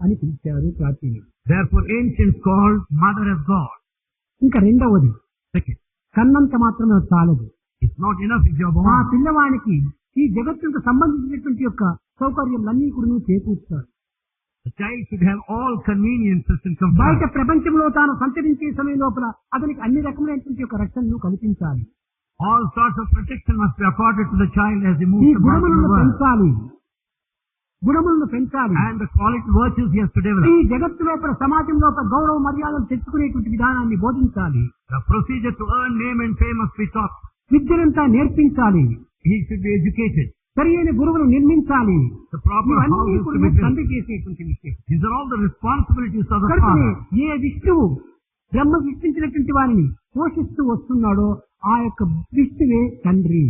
అని పిలిచారు ప్రాచీనులు. Therefore ancients called mother as God. ఇంకా రెండవది, Second, కన్నంత మాత్రమే చాలదు. it's not enough if you are ఆ born. పిల్లవానికి ఈ జగత్తుకు సంబంధించినటువంటి యొక్క సౌకర్యాలన్నీ కూడా చేకూర్చారు. The child should have all conveniences and బయట comfort. ప్రపంచంలో తాను సంచరించే సమయం లోపల అతనికి అన్ని రకమైనటువంటి యొక్క రక్షణలు కల్పించాలి. All sorts of protection must be accorded to the child as he ఈ moves about in గుణములను the world. పెంచాలి, గుణములను పెంచాలి. And the quality virtues he has to develop. ఈ జగత్తు లోపల, సమాజం లోపల గౌరవ మర్యాదలు తెచ్చుకునేటువంటి విధానాన్ని బోధించాలి. The procedure to earn name and fame must be taught. విద్యనంతా నేర్పించాలి. He should be educated. సరియైన గురువును నిర్మించాలి. The proper ఇవన్నీ houses to కూడా be built. తండ్రి చేసేటువంటి విషయం. These are all the responsibilities of the కనుకనే father. ఏ విష్ణువు బ్రహ్మ సృష్టించినటువంటి వారిని పోషిస్తూ వస్తున్నాడో ఆ యొక్క విష్ణువే తండ్రి.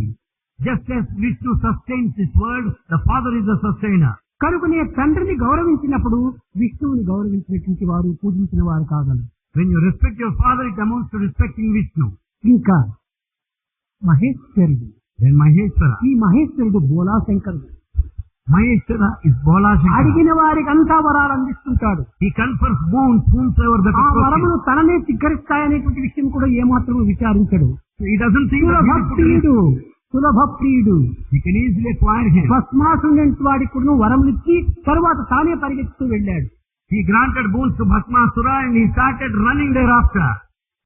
Just as Vishnu sustains this world, the father is the sustainer. కనుకనే తండ్రిని గౌరవించినప్పుడు విష్ణువుని గౌరవించినటువంటి వారు, పూజించిన వారు కాగలరు. When you respect your father, it amounts to respecting Vishnu. ఇంకా మహేశ్వరుడు, Then Maheshwara. ఈ మహేశ్వరుడు బోలాశంకరుడు. Maheshwara is Bola Shankara. అడిగిన వారికి అంతా వరాలు అందిస్తుంటాడు. He confers boons whomsoever that ఆ approaches. వరములు తననే చిక్కరిస్తాయనేటువంటి విషయం కూడా ఏమాత్రం విచారించడు. He doesn't think that he will put it. సులభప్రియుడు, సులభప్రియుడు. He can easily acquire him. భస్మాసురుడు వాడికి కూడా వరములు ఇచ్చి తరువాత తానే పరిగెత్తుతూ వెళ్ళాడు. He granted boons to Bhasmasura and he started running thereafter.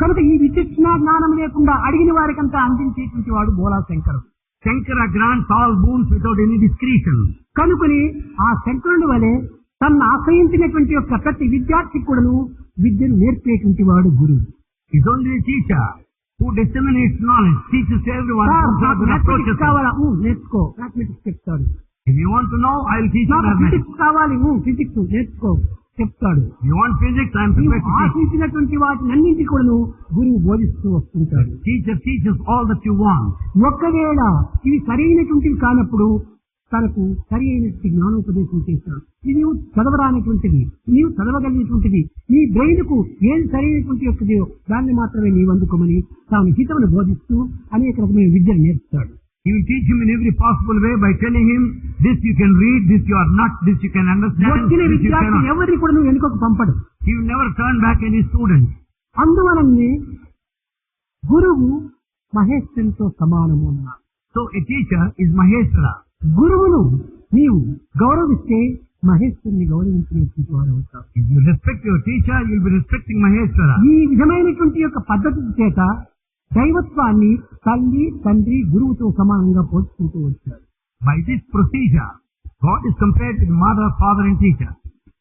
కనుక ఈ విచక్షణ జ్ఞానం లేకుండా అడిగిన వారికంతా అందించేటువంటి వాడు బోలాశంకరుడు. Shankara grants all boons without any discretion. కనుకని ఆ శంకరుని వలె తనను ఆశ్రయించినటువంటి యొక్క ప్రతి విద్యార్థి కూడాను విద్యను నేర్పేటువంటి వాడు గురువు. He's only a teacher who disseminates knowledge, teaches everyone whomsoever that approaches mathematics him. కావాలా? నేర్చుకో, మ్యాథమెటిక్స్ చెప్తాడు. If you want to know, I'll teach you mathematics. Physics కావాలి, ఫిజిక్స్ నేర్చుకో చెప్తాడు. If you want physics, I'm నీవు prepared to teach. ఆశించినటువంటి వాటినన్నింటి కూడాను గురువు బోధిస్తూ వస్తుంటాడు. Teacher teaches all that you want. ఒక్కవేళ ఇవి సరైనటువంటివి కానప్పుడు తనకు సరి అయినటువంటి జ్ఞానోపదేశం చేస్తాడు. ఇది నీవు చదవరానటువంటిది, నీవు చదవగలిగినటువంటిది, నీ బ్రెయిన్ కు ఏది సరైనటువంటి యొక్కదో దాన్ని మాత్రమే నీవు అందుకోమని తాను హితమును బోధిస్తూ అనేక రకమైన విద్యను నేర్పుతాడు. He will teach him in every possible way by telling him, this you can read, this you are not, this you can understand, వచ్చిన this you విద్యార్థి cannot. ఎవరిని కూడా నువ్వు వెనుకకు పంపడు. He will never turn back any student. అందువలనే గురువు మహేశ్వరునితో సమానము అన్నాడు. So a teacher is Maheshwara. గురువును నీవు గౌరవిస్తే మహేశ్వరుని గౌరవించినటువంటి వారు అవుతారు. If you respect your teacher, you will be respecting Maheshwara. ఈ విధమైనటువంటి యొక్క పద్ధతి చేత దైవత్వాన్ని తల్లి, తండ్రి, గురువుతో సమానంగా పోల్చుకుంటూ వచ్చారు. By this procedure, God is compared with mother, father and teacher.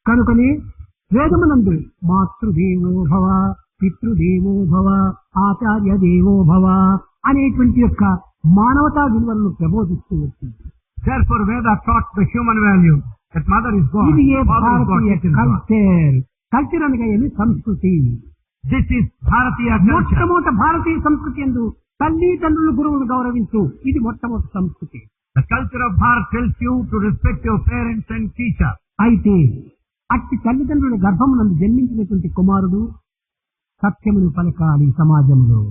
కనుకనే వేదమునందు మాతృదేవో భవ, పితృదేవో భవ, ఆచార్య దేవో భవ అనేటువంటి యొక్క మానవతా విలువలను ప్రబోధిస్తూ వచ్చింది. Therefore, Veda taught the human value that mother is God, ఇది ఏ father is God, Bharatiya teacher is God. Culture. Culture అనగా ఏమి? సంస్కృతి. This is Bharatiya culture. మొట్టమొదట భారతీయ సంస్కృతి యందు తల్లి, తండ్రులు, గురువును గౌరవించు. ఇది మొట్టమొదటి సంస్కృతి. The culture of Bharat tells you to respect your parents and teacher. అయితే అట్టి తల్లిదండ్రుల గర్భమునందు జన్మించినటువంటి కుమారుడు సత్యమును పలకాలి సమాజంలో.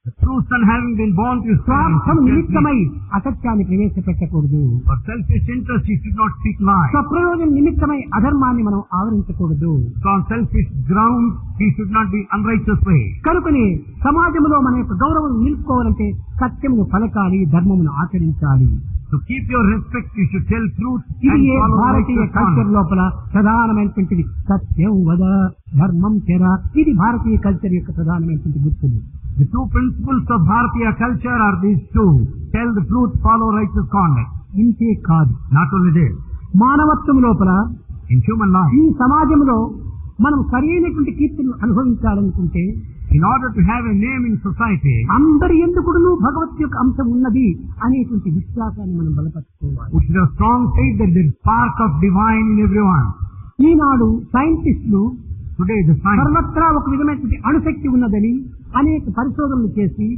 The true son having been born to his parents, స్వార్థం నిమిత్తమై అసత్యాన్ని ప్రవేశపెట్టకూడదు. for selfish interest he should not speak lies. స్వప్రయోజన నిమిత్తమై అధర్మాన్ని మనం ఆవరించకూడదు. So on selfish grounds he should not be unrighteous way. కనుకనే సమాజంలో మన యొక్క గౌరవం నిలుపుకోవాలంటే సత్యమును పలకాలి, ధర్మమును ఆచరించాలి. To keep your respect you should tell truth ఇది and A follow Bharatiya righteous culture conduct. లోపల ప్రధానమైనటువంటిది. సత్యం వద, ధర్మం చెర. ఇది భారతీయ కల్చర్ యొక్క ప్రధానమైనటువంటి గుర్తులు. The two principles of Bharatiya culture are these two. Tell the truth, follow righteous conduct. ఇంతే కాదు, Not only this, మానవత్వం లోపల in human life, ఈ సమాజంలో మనం సరైనటువంటి కీర్తిని అనుభవించాలనుకుంటే In order to have a name in society, అందరి ఎందుకును భగవత్ యొక్క అంశం ఉన్నది అనేటువంటి విశ్వాసాన్ని మనం బలపరుచుకోవాలి. we should have strong faith that there is spark of divine in everyone. ఈనాడు సైంటిస్టులు Today the science, సర్వత్రా ఒక విధమైనటువంటి అణుశక్తి ఉన్నదని అనేక పరిశోధనలు చేసి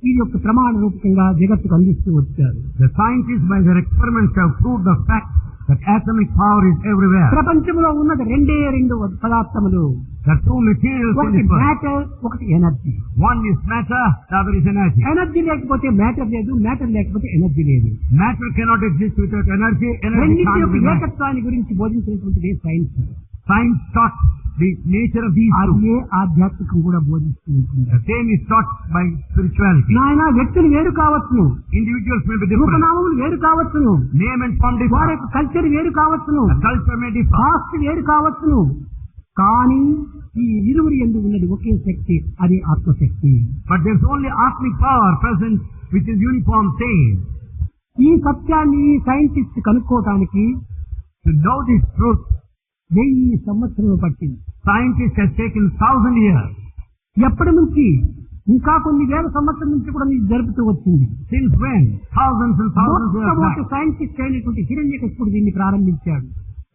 ఈ యొక్క ప్రమాణ రూపకంగా జగత్తుకు అందిస్తూ వచ్చారు. the scientists by their experiments have proved the fact that atomic power is everywhere. ప్రపంచంలో ఉన్నది రెండే రెండు పదార్థములు. There are two materials in ఒకటి this world. మ్యాటర్, ఒకటి energy. One is matter, the other is energy. Energy లేకపోతే matter లేదు, matter లేకపోతే ఎనర్జీ లేదు. Matter cannot exist without energy, energy రెండింటి can't యొక్క be matter. ఏకత్వాన్ని గురించి బోధించినటువంటిదే science. Science taught the nature of these two. అదే ఆధ్యాత్మికం కూడా బోధిస్తూ ఉంటుంది. The same is taught by spirituality. నాయన వ్యక్తులు వేరు కావచ్చును, Individuals may be different. రూపనామములు వేరు కావచ్చును, Name and form వారి differ. యొక్క కల్చర్ వేరు కావచ్చును, The culture may differ. Cost వేరు కావచ్చును, కానీ ఈ ఇరువురి యందు ఉన్నది ఒకే శక్తి, అది ఆత్మశక్తి. But there's only Atmic power present which is uniform same. ఈ సత్యాన్ని scientist కనుక్కోవటానికి To know this truth, 1000 సంవత్సరాలు పట్టింది. scientists have taken 1000 years. ఎప్పటి నుంచి? ఇంకా కొన్ని వేల సంవత్సరం నుంచి కూడా ఇది జరుపుతూ వచ్చింది. Since when? Thousands and thousands of years మొట్టమొదటి back. సైంటిస్ట్ అయినటువంటి హిరణ్యకశిపుడు దీన్ని ప్రారంభించాడు.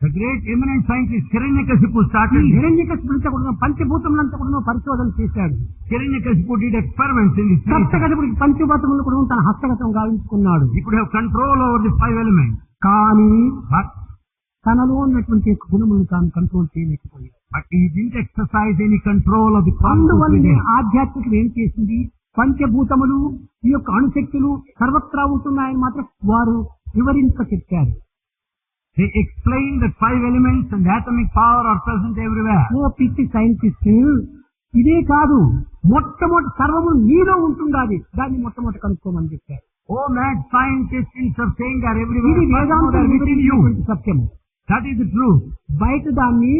The great eminent scientist Hiranyakashipu ఈ started this. హిరణ్యకశిపుడితో కూడా పంచభూతములంతా కూడా పరిశోధన చేశాడు. Hiranyakashipu did experiments in this nature. సప్తగతుడికి పంచభూతములు కూడా తన హస్తగతం గావించుకున్నాడు. He could have control over the 5 elements. కానీ But తనలో ఉన్నటువంటి యొక్క గుణములను తాను కంట్రోల్ చేయలేకపోయాడు. he didn't exercise any control of the qualities అందువల్ల within. ఆధ్యాత్మికం ఏం చేసింది? పంచభూతములు, ఈ యొక్క అణుశక్తులు సర్వత్రా ఉంటున్నాయని మాత్రం వారు వివరించ చెప్పారు. They explained that 5 elements and atomic power are present everywhere. ఓ పిచ్చి సైంటిస్ట్, ఇదే కాదు, మొట్టమొదటి సర్వము నీలో ఉంటుండాలి, దాన్ని మొట్టమొదటి కనుక్కోమని చెప్పారు. Oh mad scientists, instead of saying they are everywhere, ఇది first know Vedantam they are within you. వివరించినటువంటి సత్యము. That is the truth. బయట దాన్ని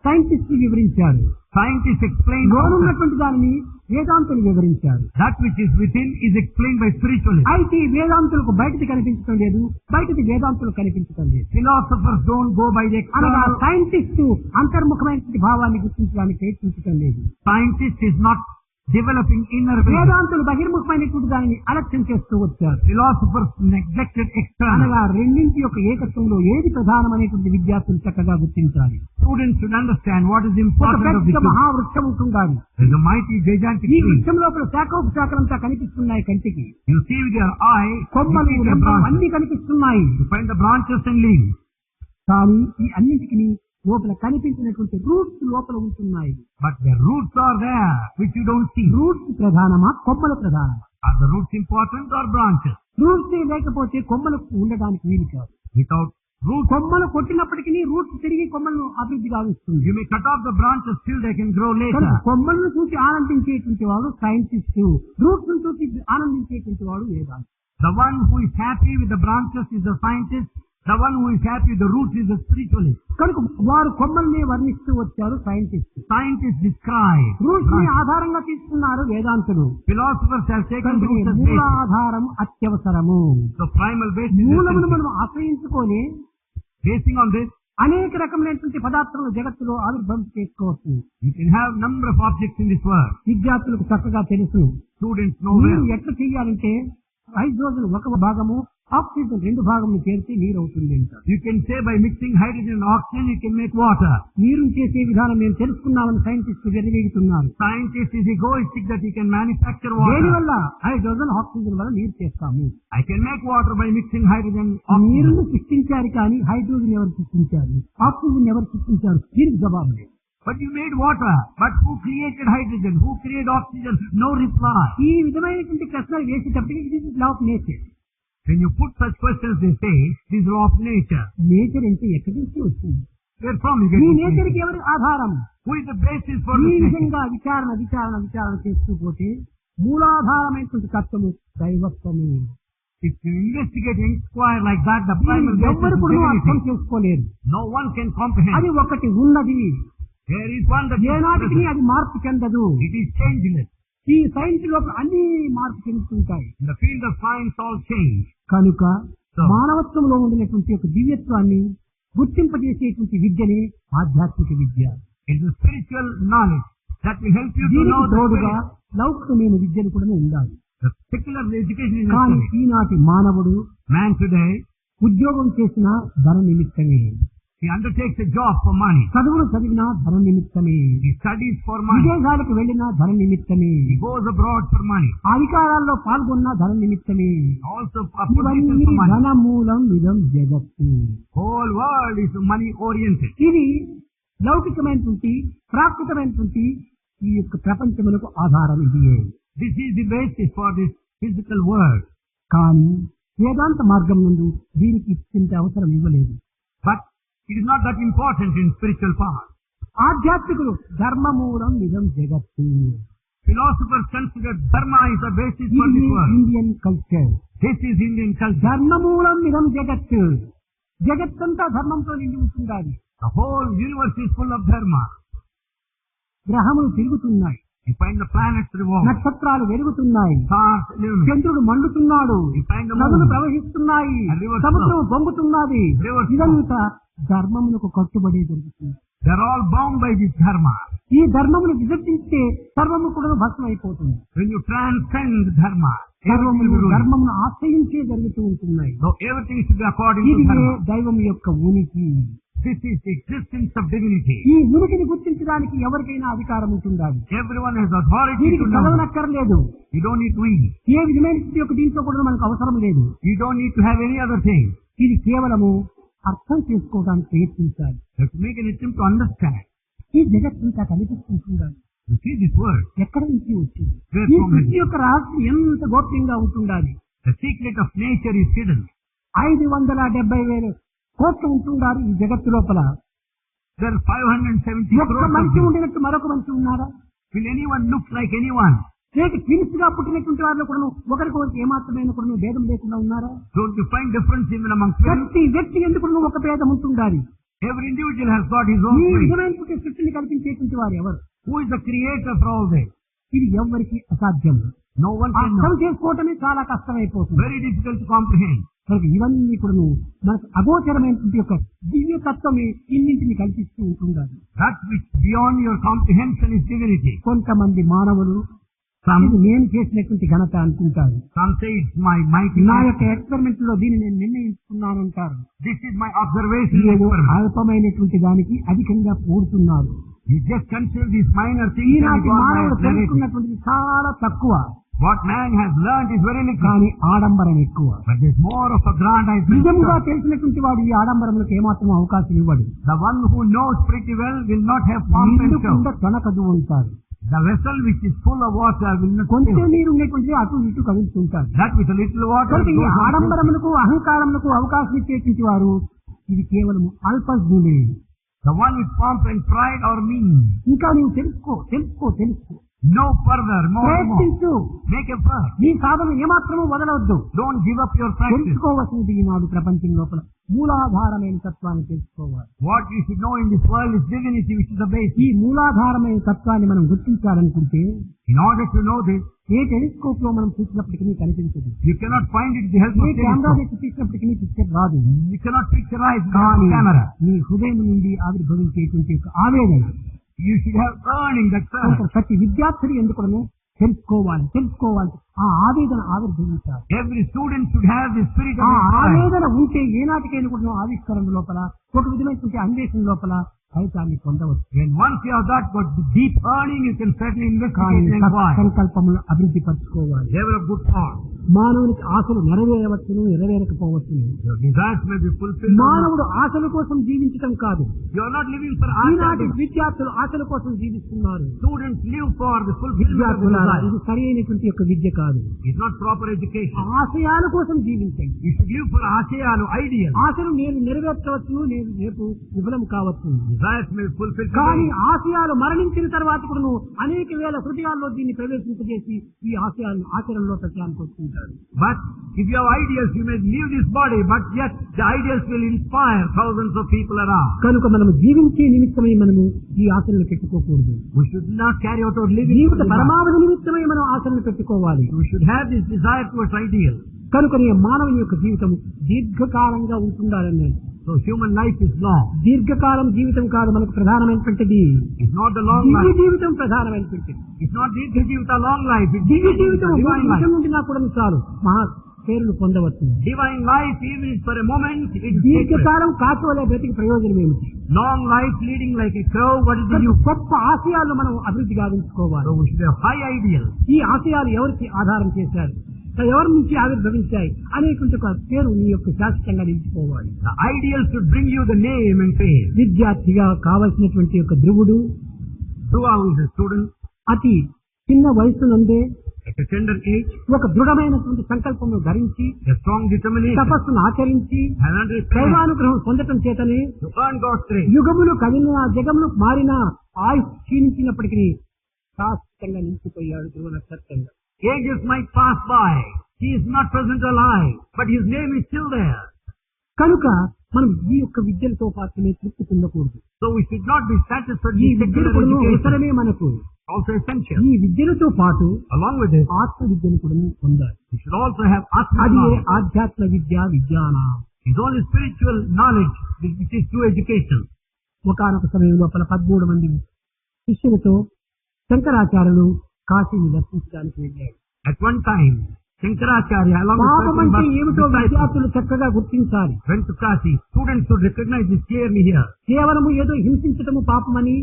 సైంటిస్టులు వివరించారు, Scientists explain లోనున్నటువంటి దానిని వేదాంతులు వివరించారు. that which is within is explained by spiritualists. అయితే వేదాంతులకు బయటది కనిపించడం లేదు, బయటది వేదాంతులు కనిపించడం లేదు. Philosophers don't go by the అనగా external. సైంటిస్టు అంతర్ముఖమైనటువంటి భావాన్ని గుర్తించడానికి ప్రయత్నించడం లేదు. Scientist is not developing inner vision. వేదాంతులు బహిర్ముఖమైనటువంటి దానిని అలక్ష్యం చేస్తూ వచ్చారు. Philosophers neglected external. అనగా రెండింటి యొక్క ఏకత్వంలో ఏది ప్రధానమైనటువంటి విద్యార్థులు చక్కగా గుర్తించాలి. Students should understand what is ఒక important of the పెద్ద truth. మహావృక్షం ఉంటుండాలి. There is a mighty gigantic ఈ tree. వృక్షం లోపల శాఖోపశాఖలంతా కనిపిస్తున్నాయి కంటికి. You see with your eye, you కొమ్మలు, see the రెమ్మలు branches. అన్ని కనిపిస్తున్నాయి. You find the branches and leaves. కానీ ఈ అన్నింటికి లోపల కనిపించినటువంటి రూట్స్ లోపల ఉంటున్నాయి. But the roots are there, which you don't see. Roots ప్రధానమా, కొమ్మలు ప్రధానమా? Are the roots important or branches? Roots లేకపోతే కొమ్మలకు ఉండడానికి వీలు కాదు. Without roots, కొమ్మలు కొట్టినప్పటికీ రూట్స్ తిరిగి కొమ్మలను అభివృద్ధి గావిస్తుంది. you may cut off the branches, still they can grow later. కనుక కొమ్మలను చూసి ఆనందించేటువంటి వాడు సైంటిస్ట్, రూట్స్ చూసి ఆనందించేటువంటి వాడు వేదాంతి. The one who is happy with the branches is the scientist. The one who is happy with the roots is the spiritualist. కనుక వారు కొమ్మల్ని వర్ణిస్తూ వచ్చారు సైంటిస్ట్. Scientists describe రూట్స్ ని branches. ఆధారంగా తీసుకున్నారు వేదాంతులు. Philosophers have taken కనుక roots as basis. మూలాధారం అత్యవసరము. The primal basis is మూలమును మనం essential. ఆశ్రయించుకొని Basing on this, అనేక రకమైనటువంటి పదార్థాలు జగత్తులో ఆవిర్భవం చేసుకోవచ్చు. you can have number of objects in this world. విద్యార్థులకు చక్కగా తెలుసు. Students know నీరు well. ఎట్లా చేయాలంటే హైడ్రోజన్ ఒక భాగము, ఆక్సిజన్ 2 భాగములు చేర్చి నీరు అవుతుంది అంటారు. You can say by mixing hydrogen and oxygen you can make water. నీరు చేసే విధానం మేము తెలుసుకున్నామని సైంటిస్టులు వెలివేగుతున్నారు. Scientist is egoistic that he can manufacture water. దేనివల్ల? హైడ్రోజన్ ఆక్సిజన్ వల్ల నీరు చేస్తాము. I can make water by mixing hydrogen and నీరును oxygen. సృష్టించారు కానీ హైడ్రోజన్ ఎవరు సృష్టించారు, ఆక్సిజన్ ఎవరు సృష్టించారు? దీనికి జవాబు లేదు. But you made water. But who created hydrogen? Who created oxygen? No reply. ఈ విధమైనటువంటి ప్రశ్నలు వేసేటప్పటికి ఇది law of nature. When you put such questions, they say, this is law of nature. Nature అంటే ఎక్కడి నుంచి వచ్చింది? Where from you get ఈ this nature కి nature? ఎవరి ఆధారం? Who is the basis for ఈ this nature? విధంగా విచారణ చేస్తూ పోతే మూలాధారమైనటువంటి తత్వము దైవత్వమే. If you investigate and inquire like that, the primal basis ఎవరు is కూడా అర్థం divinity. చేసుకోలేరు. No one can comprehend. అది ఒకటి ఉన్నది, There is one that is ఏనాటికి present. అది మార్పు చెందదు. It is changeless. ఈ సైన్స్ లోపల అన్ని మార్పు చెందుతుంటాయి. In the field of science, all change. కనుక So, మానవత్వంలో ఉండినటువంటి ఒక దివ్యత్వాన్ని గుర్తింపజేసేటువంటి విద్యనే ఆధ్యాత్మిక విద్య. it is spiritual knowledge That will help you to దీనికి know the తోడుగా spirit. లౌకికమైన విద్యను కూడా ఉండాలి. The secular education is కానీ necessary. ఈనాటి మానవుడు Man today, ఉద్యోగం చేసిన ధన నిమిత్తమే, he undertakes a job for money. చదువులు చదివినా ధన నిమిత్తమే, He studies for money. విదేశాలకు వెళ్ళినా ధన నిమిత్తమే, He goes abroad for money. అధికారాల్లో పాల్గొన్నా ధన నిమిత్తమే. Also for position ఇవన్నీ for money. ధనమూలం విధం జగత్తు. Whole world is money oriented. ఇది లౌకికమైనటువంటి ప్రాకృతమైనటువంటి ఈ యొక్క ప్రపంచములకు ఆధారం ఇదియే. This is the basis for this physical world. కానీ వేదాంత మార్గం నుండి దీనికి ఇంత అవసరం ఇవ్వలేదు. But it is not that important in spiritual path. ఆధ్యాత్మికులు ధర్మమూలం విధం జగత్తు. Philosophers consider dharma is the basis for ఇది this world. Indian culture. This is Indian culture. ధర్మమూలం విధం జగత్తు. జగత్తంతా ధర్మంతో నిండి ఉంటుండాలి. The whole universe is full of dharma. గ్రహములు తిరుగుతున్నాయి, You find the planets revolve. నక్షత్రాలు వెలుగుతున్నాయి, Stars illuminate. చంద్రుడు మండుతున్నాడు, You find the నదులు moon. ప్రవహిస్తున్నాయి, And rivers సముద్రం flow. పొంగుతున్నది. Rivers flow. ఇదంతా ధర్మములకు కట్టుబడి జరుగుతుంది. They are all bound by this dharma. ఈ ధర్మమును విసర్జించే సర్వము కూడా భస్మం అయిపోతుంది. When you transcend dharma, everything సర్వమును will be ruined. ధర్మమును ఆశ్రయించే జరుగుతూ ఉంటున్నాయి. So everything should be according to ఇది dharma. దైవం యొక్క ఉనికి. This is the existence of divinity. ఈ ఉనికిని గుర్తించడానికి ఎవరికైనా అధికారం ఉంటుండాలి. Everyone has authority దీనికి to know. చదవనక్కర్లేదు. You don't need to eat. ఏ విధమైన యొక్క దీంట్లో కూడా మనకు అవసరం లేదు. You don't need to have any other thing. ఇది కేవలము అర్థం చేసుకోవడానికి ప్రయత్నించాలి. You have to make an attempt to understand. ఈ జగత్తంతా కనిపిస్తుంటుండాలి. You see this world. ఎక్కడ నుంచి వచ్చింది? Where ఈ from సృష్టి it? యొక్క రహస్యం ఎంత గోప్యంగా ఉంటుండాలి. The secret of nature is hidden. 570,000 కోట్లు ఉంటుండాలి ఈ జగత్తు లోపల. There are 570 ఒక్క crores of మనిషి them. ఉండినట్టు మరొక మనిషి ఉన్నారా? Will anyone look like anyone? లేక ట్విన్స్ గా పుట్టినటువంటి వారిలో కూడా ఒకరికొకరికి ఏమాత్రమైన కూడా భేదం లేకుండా ఉన్నారా? Don't you find difference even among twins? ప్రతి వ్యక్తి ఎందుకు ఒక భేదం ఉంటుండాలి. Every individual has got his own ఈ way. విధమైనటువంటి సృష్టిని కల్పించేటువంటి వారు ఎవరు? Who is the creator for all this? ఇది ఎవరికి అసాధ్యం. No one can అర్థం know. చేసుకోవటమే చాలా కష్టమైపోతుంది. Very difficult to comprehend. కనుక ఇవన్నీ కూడా మనకు అగోచరమైనటువంటి యొక్క దివ్య తత్వమే ఇన్నింటిని కల్పిస్తూ ఉంటుండాలి. That which beyond your comprehension is divinity. కొంతమంది మానవులు ఇది నేను చేసినటువంటి ఘనత అనుకుంటారు. Some say it's my mighty నా act. యొక్క ఎక్స్పెరిమెంట్ లో దీన్ని నేను నిర్ణయించుకున్నానంటారు. This is my observation. ఏదో experiment. అల్పమైనటువంటి దానికి అధికంగా పోడుతున్నారు. You just consider these minor things and ఈనాటి you go on మానవుడు narrating. తెలుసుకున్నటువంటిది చాలా తక్కువ, What man has learned is very little. కానీ ఆడంబరం ఎక్కువ. But there's more of a grandizement. నిజంగా తెలిసినటువంటి వాడు ఈ ఆడంబరములకు ఏమాత్రం అవకాశం ఇవ్వడు. The one who knows pretty well will not have pomp and show. నిండుకుండా తొనకదు ఉంటారు. The vessel which is full of water will not కొంచెం fill. నీరు ఉండేటువంటి అటు ఇటు కదులుతుంటారు. That with a little water కనుక ఈ goes on. ఆడంబరములకు అహంకారములకు అవకాశం ఇచ్చేటువంటి వారు ఇది కేవలం అల్పజ్ఞులే. The one with pomp and pride or mean. ఇంకా నీవు తెలుసుకో No further, more and more. ప్రయత్నించు. Make effort. నీ సాధన ఏమాత్రము వదలవద్దు. Don't give up your practice. తెలుసుకోవాల్సింది ఈనాడు ప్రపంచం లోపల మూలాధారమైన తత్వాన్ని తెలుసుకోవాలి. What you should know in this world is divinity, which is the base. ఈ మూలాధారమైన తత్వాన్ని మనం గుర్తించాలనుకుంటే In order to know this, A telescope లో మనం చూసినప్పటికీ కనిపించదు. you cannot find it with the help A of camera telescope. తెచ్చి తీసినప్పటికీ picture రాదు. You cannot picturize with కానీ the camera. నీ హృదయం నుండి ఆవిర్భవించేటువంటి యొక్క ఆవేదన You should have earning that కనుక thirst. ప్రతి విద్యార్థులు ఎందుకు తెలుసుకోవాలి ఆ ఆవేదన ఆవిర్భవించాలి. Every student should have the spirit ఆ of inquiry. ఆవేదన ఉంటే ఏనాటికైనా కూడా ఆవిష్కరణ లోపల ఒక విధమైనటువంటి అన్వేషణ లోపల ఫలితాన్ని పొందవచ్చు. When once you have that got the deep earning, you can certainly కానీ investigate and inquire. సంకల్పములను అభివృద్ధి పరచుకోవాలి. Develop good thought. మానవునికి ఆశలు నెరవేరవచ్చును నెరవేరకపోవచ్చును. Your desires may be fulfilled. మానవుడు ఆశల కోసం జీవించటం కాదు. You are not living for ఈనాటి ourselves. విద్యార్థులు ఆశల కోసం జీవిస్తున్నారు. Students live for the fulfillment of the విద్యార్థులారా, desire. ఇది సరైనటువంటి యొక్క విద్య కాదు. It's not proper education. ఆశయాల కోసం జీవించండి. You should live for ashayalu, ideal. ఆశలు నేను నెరవేర్చవచ్చు, నేను రేపు విఫలం కావచ్చు. Desires may be fulfilled కానీ today. ఆశయాలు మరణించిన తర్వాత కూడా అనేక వేల హృదయాల్లో దీన్ని ప్రవేశింపజేసి ఈ ఆశయాలను ఆచరణలో పెట్టడానికి వస్తుంటారు. But if you have ideals, you may leave this body, but yet the ideals will inspire thousands of people around. కనుక మనము జీవించే నిమిత్తమై మనము ఈ ఆశలను పెట్టుకోకూడదు. We should not carry out our living Jeevitha for the desire. పరమావధి నిమిత్తమై మనం ఆశలను పెట్టుకోవాలి. We should have this desire towards ideal. కనుక మానవుని యొక్క జీవితం దీర్ఘకాలంగా ఉంటుండాలన్నాడు. So human life is long. దీర్ఘకాలం జీవితం కాదు మనకు ప్రధానమైనటువంటిది. It's not the long Divya life. జీవితం ప్రధానమైనటువంటిది. It's not Dirgha Jivita long life. It's దివ్య జీవితం divine నిమిషం life. నుండి నాకు కూడా చాలు మహా పేరును పొందవచ్చు. Divine life, even if for a moment, it is sacred. దీర్ఘకాలం కాచువలే బ్రతికి ప్రయోజనం ఏమిటి? Long life leading like a crow, what is the use? గొప్ప ఆశయాలు మనం అభివృద్ధి గావించుకోవాలి. So we should have high ideals. ఈ ఆశయాలు ఎవరికి ఆధారం చేశారు, ఎవరి నుంచి ఆవిర్భవించాయి అనేటువంటి ఒక పేరు నీ యొక్క శాశ్వతంగా నిలిచిపోవాలి. The ideals should bring you the name and fame. విద్యార్థిగా కావలసినటువంటి యొక్క ధ్రువుడు Dhruva, who is a student, అతి చిన్న వయసు నుండే at a tender age, ఒక దృఢమైనటువంటి సంకల్పమును ధరించి a strong determination, తపస్సును ఆచరించి and under prayer దైవానుగ్రహం పొందటం చేతనే to earn God's grace. యుగములు కదిలిన జగములు మారిన ఆయుష్ క్షీణించినప్పటికీ శాశ్వతంగా నిలిచిపోయాడు ధ్రువ నక్షత్రంగా. Ages might pass by. He is not present alive, but his name is still there. కనుక మనం ఈ యొక్క విద్యలతో మాత్రమే తృప్తి పొందకూడదు. So we should not be satisfied ఈ with విద్యలు secular కూడా education. అవసరమే మనకు. Also essential. ఈ విద్యలతో పాటు Along with this, ఆత్మ విద్యను కూడా పొందాలి. we should also have Atma అది knowledge. ఆధ్యాత్మ విద్య విజ్ఞానం. It's only spiritual knowledge which is true education. ఒకనొక సమయం లోపల 13 మంది శిష్యులతో శంకరాచార్యులు కాశీని దర్శించడానికి వెళ్ళాడు. At one time, Shankaracharya along with పాపం certain అంటే ఏమిటో disciples విద్యార్థులు చక్కగా గుర్తించాలి. went to Kashi. Students should recognize this clearly here. కేవలము ఏదో హింసించటము పాపమని,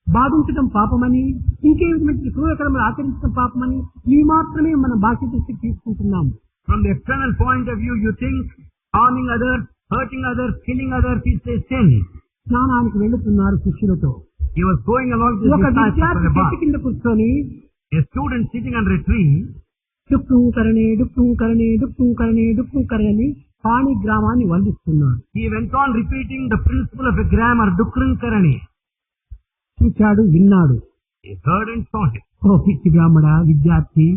బాధించటం పాపమని, ఇంకేమిటి క్రూరకర్మలు ఆచరించడం పాపమని ఇవి మాత్రమే మనం బాహ్య దృష్టికి తీసుకుంటున్నాము. From the external point of view, you think harming others, hurting others, killing others is a sin. స్నానానికి వెళ్తున్నారు శిష్యులతో. He was going along with ఒక his disciples విద్యార్థి for a చెట్టు bath. కింద కూర్చొని A student sitting under a tree, డుక్కు కరణే డుక్కు కరణే డుక్కు కరణే డుక్కు కరణి పాణి గ్రామాన్ని వందిస్తున్నాడు. he went on repeating the principle of a grammar, Dukran Karani. చూచాడు, విన్నాడు. He heard and saw it. ఓ పిచ్చి బ్రాహ్మడా విద్యార్థి,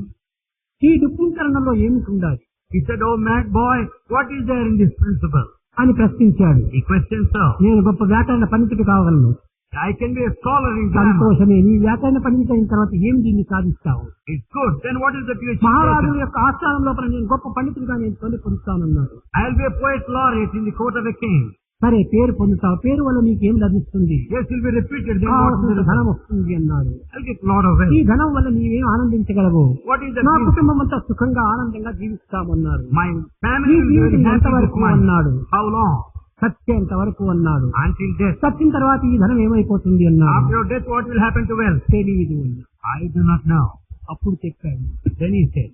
ఈ డుక్కుంకరణలో ఏమిటి ఉండాలి He said, "Oh mad boy, what is there in this principle?" అని ప్రశ్నించాడు. He questioned, "Sir, నేను గొప్ప వ్యాకరణ పండితుడు కాగలను. I can be a scholar in grammar. సంతోషమే, నీ వ్యాకరణ పండితుడైన తర్వాత ఏమి దీన్ని సాధిస్తావు? It's good. Then what is the PhD? మహారాజు later? యొక్క ఆస్థానం లోపల నేను గొప్ప పండితుడిగా నేను తొలి పొందుతానన్నాడు. I'll be a poet laureate in the court of a king. సరే, పేరు పొందుతావు, పేరు వల్ల నీకేం లభిస్తుంది? Yes, will be repeated. Then what is కావలసిన the ధనం result? వస్తుంది అన్నాడు. I'll get a lot of ఈ wealth. ధనం వల్ల నీవేం ఆనందించగలవు? What is the నా peace? కుటుంబం అంతా సుఖంగా ఆనందంగా జీవిస్తామన్నారు. My నీ family will be జీవితం very happy ఎంతవరకు with money. అన్నాడు. How long? సత్యంత వరకు అన్నాడు. Until death. సత్యం తర్వాత ఈ ధనం ఏమైపోతుంది అన్నాడు. After your death, what will happen to wealth? తెలియదు అన్నాడు. I do not know. అప్పుడు చెప్పాడు, Then he said,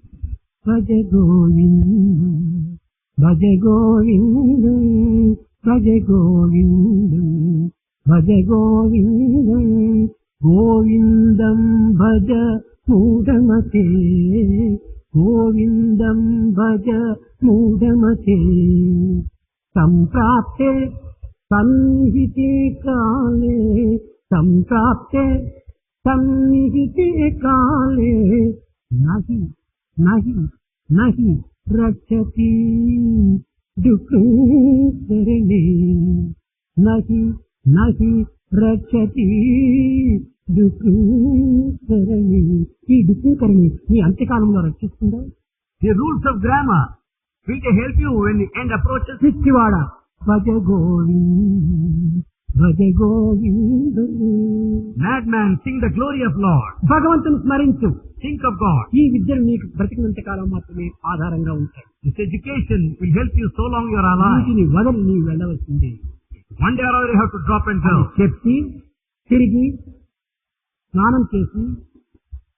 భజ గోవిందం భజ గోవిందం భజ గోవిందం భజ గోవిందం గోవిందం భజ మూఢమతే గోవిందం భజ మూఢమతే సంప్రాప్తే సన్నిహితే కాలే సంప్రాప్తే సన్నిహితే కాలే నహి నహి నహి రక్షతి దుఃఖరణే నహి నహి రక్షతి దుఃఖరణే. ఈ దుఃఖరణి నీ అంత్యకాలంలో రక్షిస్తుందా? the rules of grammar will they help you when the end approaches? పిచ్చివాడ Bhaja Govinda Bhaja Govinda. Madman, sing the glory of Lord. భగవంతుని స్మరించు. Think of God. ఈ విద్యలు నీకు బ్రతికినంత కాలం మాత్రమే ఆధారంగా ఉంటాయి. This education will help you so long you are alive. వీటిని వదలి నీవు వెళ్ళవలసింది. One day or other you have to drop and అని go. చెప్పి తిరిగి స్నానం చేసి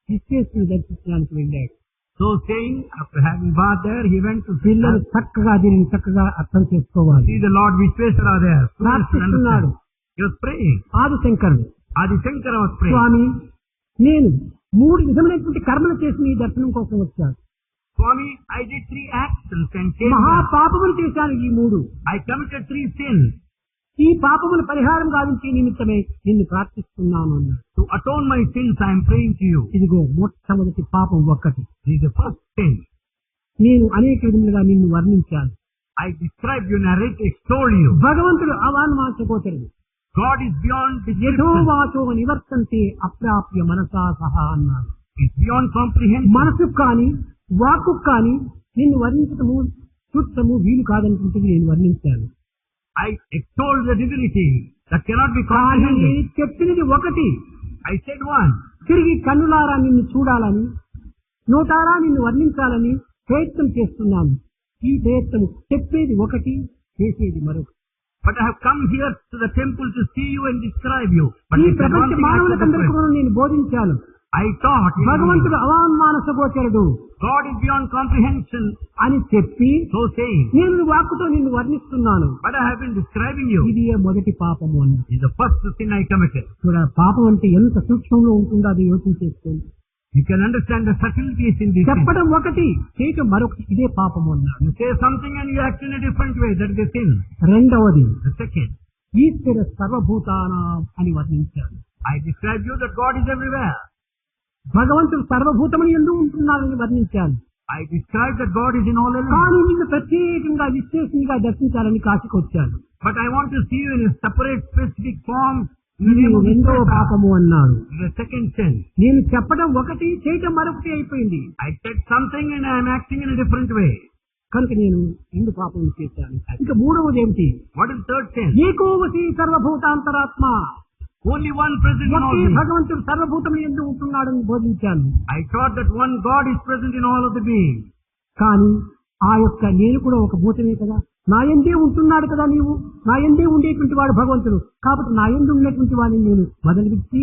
విశ్వేశ్వరుని దర్శించడానికి వెళ్ళాడు. So saying, after having bath there, he went to పిల్లలు చక్కగా దీనిని చక్కగా అర్థం చేసుకోవాలి. see the Lord Vishweshwara there. Students should ప్రార్థిస్తున్నాడు. understand. He was praying. ఆదిశంకరుడు, Adi Shankara was praying. స్వామి నేను 3 విధములైనటువంటి కర్మలు చేసి నీ దర్శనం కోసం వచ్చాను. Swami, I did 3 actions and came మహా back. పాపములు చేశాను ఈ 3. I committed 3 sins. ఈ పాపముల పరిహారం గావించే నిమిత్తమే నిన్ను ప్రార్థిస్తున్నాను అన్నాడు. To atone my sins, I am praying to you. ఇదిగో మొట్టమొదటి పాపం ఒక్కటి. This is the first sin. నేను అనేక విధములుగా నిన్ను వర్ణించాను. I describe you, narrate, extol you. భగవంతుడు అవాన్మాచకోతరుడు. God is beyond description. యథోవాచో నివర్తంతే అప్రాప్య మనసా సహా అన్నాడు. It's beyond comprehension. మనసు కాని వాక్కు కాని నిన్ను వర్ణించటము చూడటము వీలు కాదనుకుంటుంది నేను వర్ణించాను. I extolled the divinity that cannot be కానీ comprehended. చెప్పినది ఒకటి. I said one. తిరిగి కన్నులారా నిన్ను చూడాలని, నోటారా నిన్ను వర్ణించాలని ప్రయత్నం చేస్తున్నాను. ఈ ప్రయత్నం చెప్పేది ఒకటి, చేసేది మరొకటి. But I have come here to the temple to see you and describe you. But ఈ I said one ప్రపంచ thing, I said మానవులకందరికీ different. కూడా నేను బోధించాను. I taught you. భగవంతుడు అవామానస గోచరుడు God is beyond comprehension. అని చెప్పి So saying, నేను వాక్కుతో నిన్ను వర్ణిస్తున్నాను. but I have been describing you. ఇది మొదటి పాపము అన్న. Is the first sin I committed. చూడ పాపం అంటే ఎంత సూక్ష్మంలో ఉంటుందో అది యోచన చేసుకోండి. You can understand the subtleties in this sin. చెప్పడం ఒకటి, చేయటం మరొకటి, ఇదే పాపము అన్నాడు. You say something and you act in a different way. That is a sin. రెండవది The second, ఈశ్వర సర్వభూతానాం అని వర్ణించాడు. I describe you that God is everywhere. భగవంతుడు సర్వభూతములు యందు ఉంటున్నాడని వర్ణించాను. I describe that God is in all elements. కానీ నిన్ను ప్రత్యేకంగా విశ్లేషణగా దర్శించాలని కాశీకి వచ్చాను. But I want to see you in a separate, specific form. In the ఇది name of రెండవ Krishna. పాపము అన్నాడు. The second sin. నేను చెప్పడం ఒకటి, చేయటం మరొకటి అయిపోయింది. I said something and I am acting in a different way. కనుక నేను రెండు పాపములు చేశాను. ఇంకా మూడవది ఏమిటి? What is third sin? ఏకోవసి సర్వభూతాంతరాత్మ. Only one present in all okay things. భగవంతుడు సర్వభూతములు యందు ఉంటున్నాడని బోధించాను. I thought that one God is present in all of the beings. కానీ ఆ యొక్క నేను కూడా ఒక భూతమే కదా, నా యందే ఉంటున్నాడు కదా, నీవు నా యందే ఉండేటువంటి వాడు భగవంతుడు. కాబట్టి నా యందు ఉన్నటువంటి వాడిని నేను వదిలిపెట్టి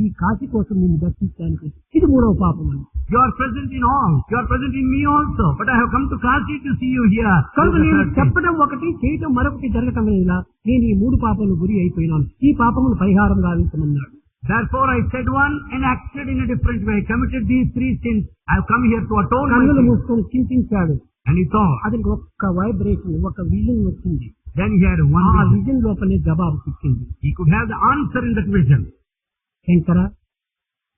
ఈ కాశీ కోసం నేను దర్శించడానికి, ఇది మూడవ పాపం అని. You are present in all. You are present in me also. But I have come to Kashi to see you here. కనుక This is the నేను third sin. చెప్పడం ఒకటి, చేయటం మరొకటి జరగటం ఇలా నేను ఈ మూడు పాపములు గురి అయిపోయినాను. ఈ పాపములు పరిహారం గావించమన్నాడు. Therefore I said one and acted in a different way. Committed these three sins. I have come here to atone my కన్నులు sins. మూసుకొని చింతించాడు. And he thought. అతనికి ఒక్క వైబ్రేషన్, ఒక విజన్ వచ్చింది. Then he had one ఆ vision. Vision లోపలే జవాబు చిక్కింది. He could have the answer in that vision. Shankara,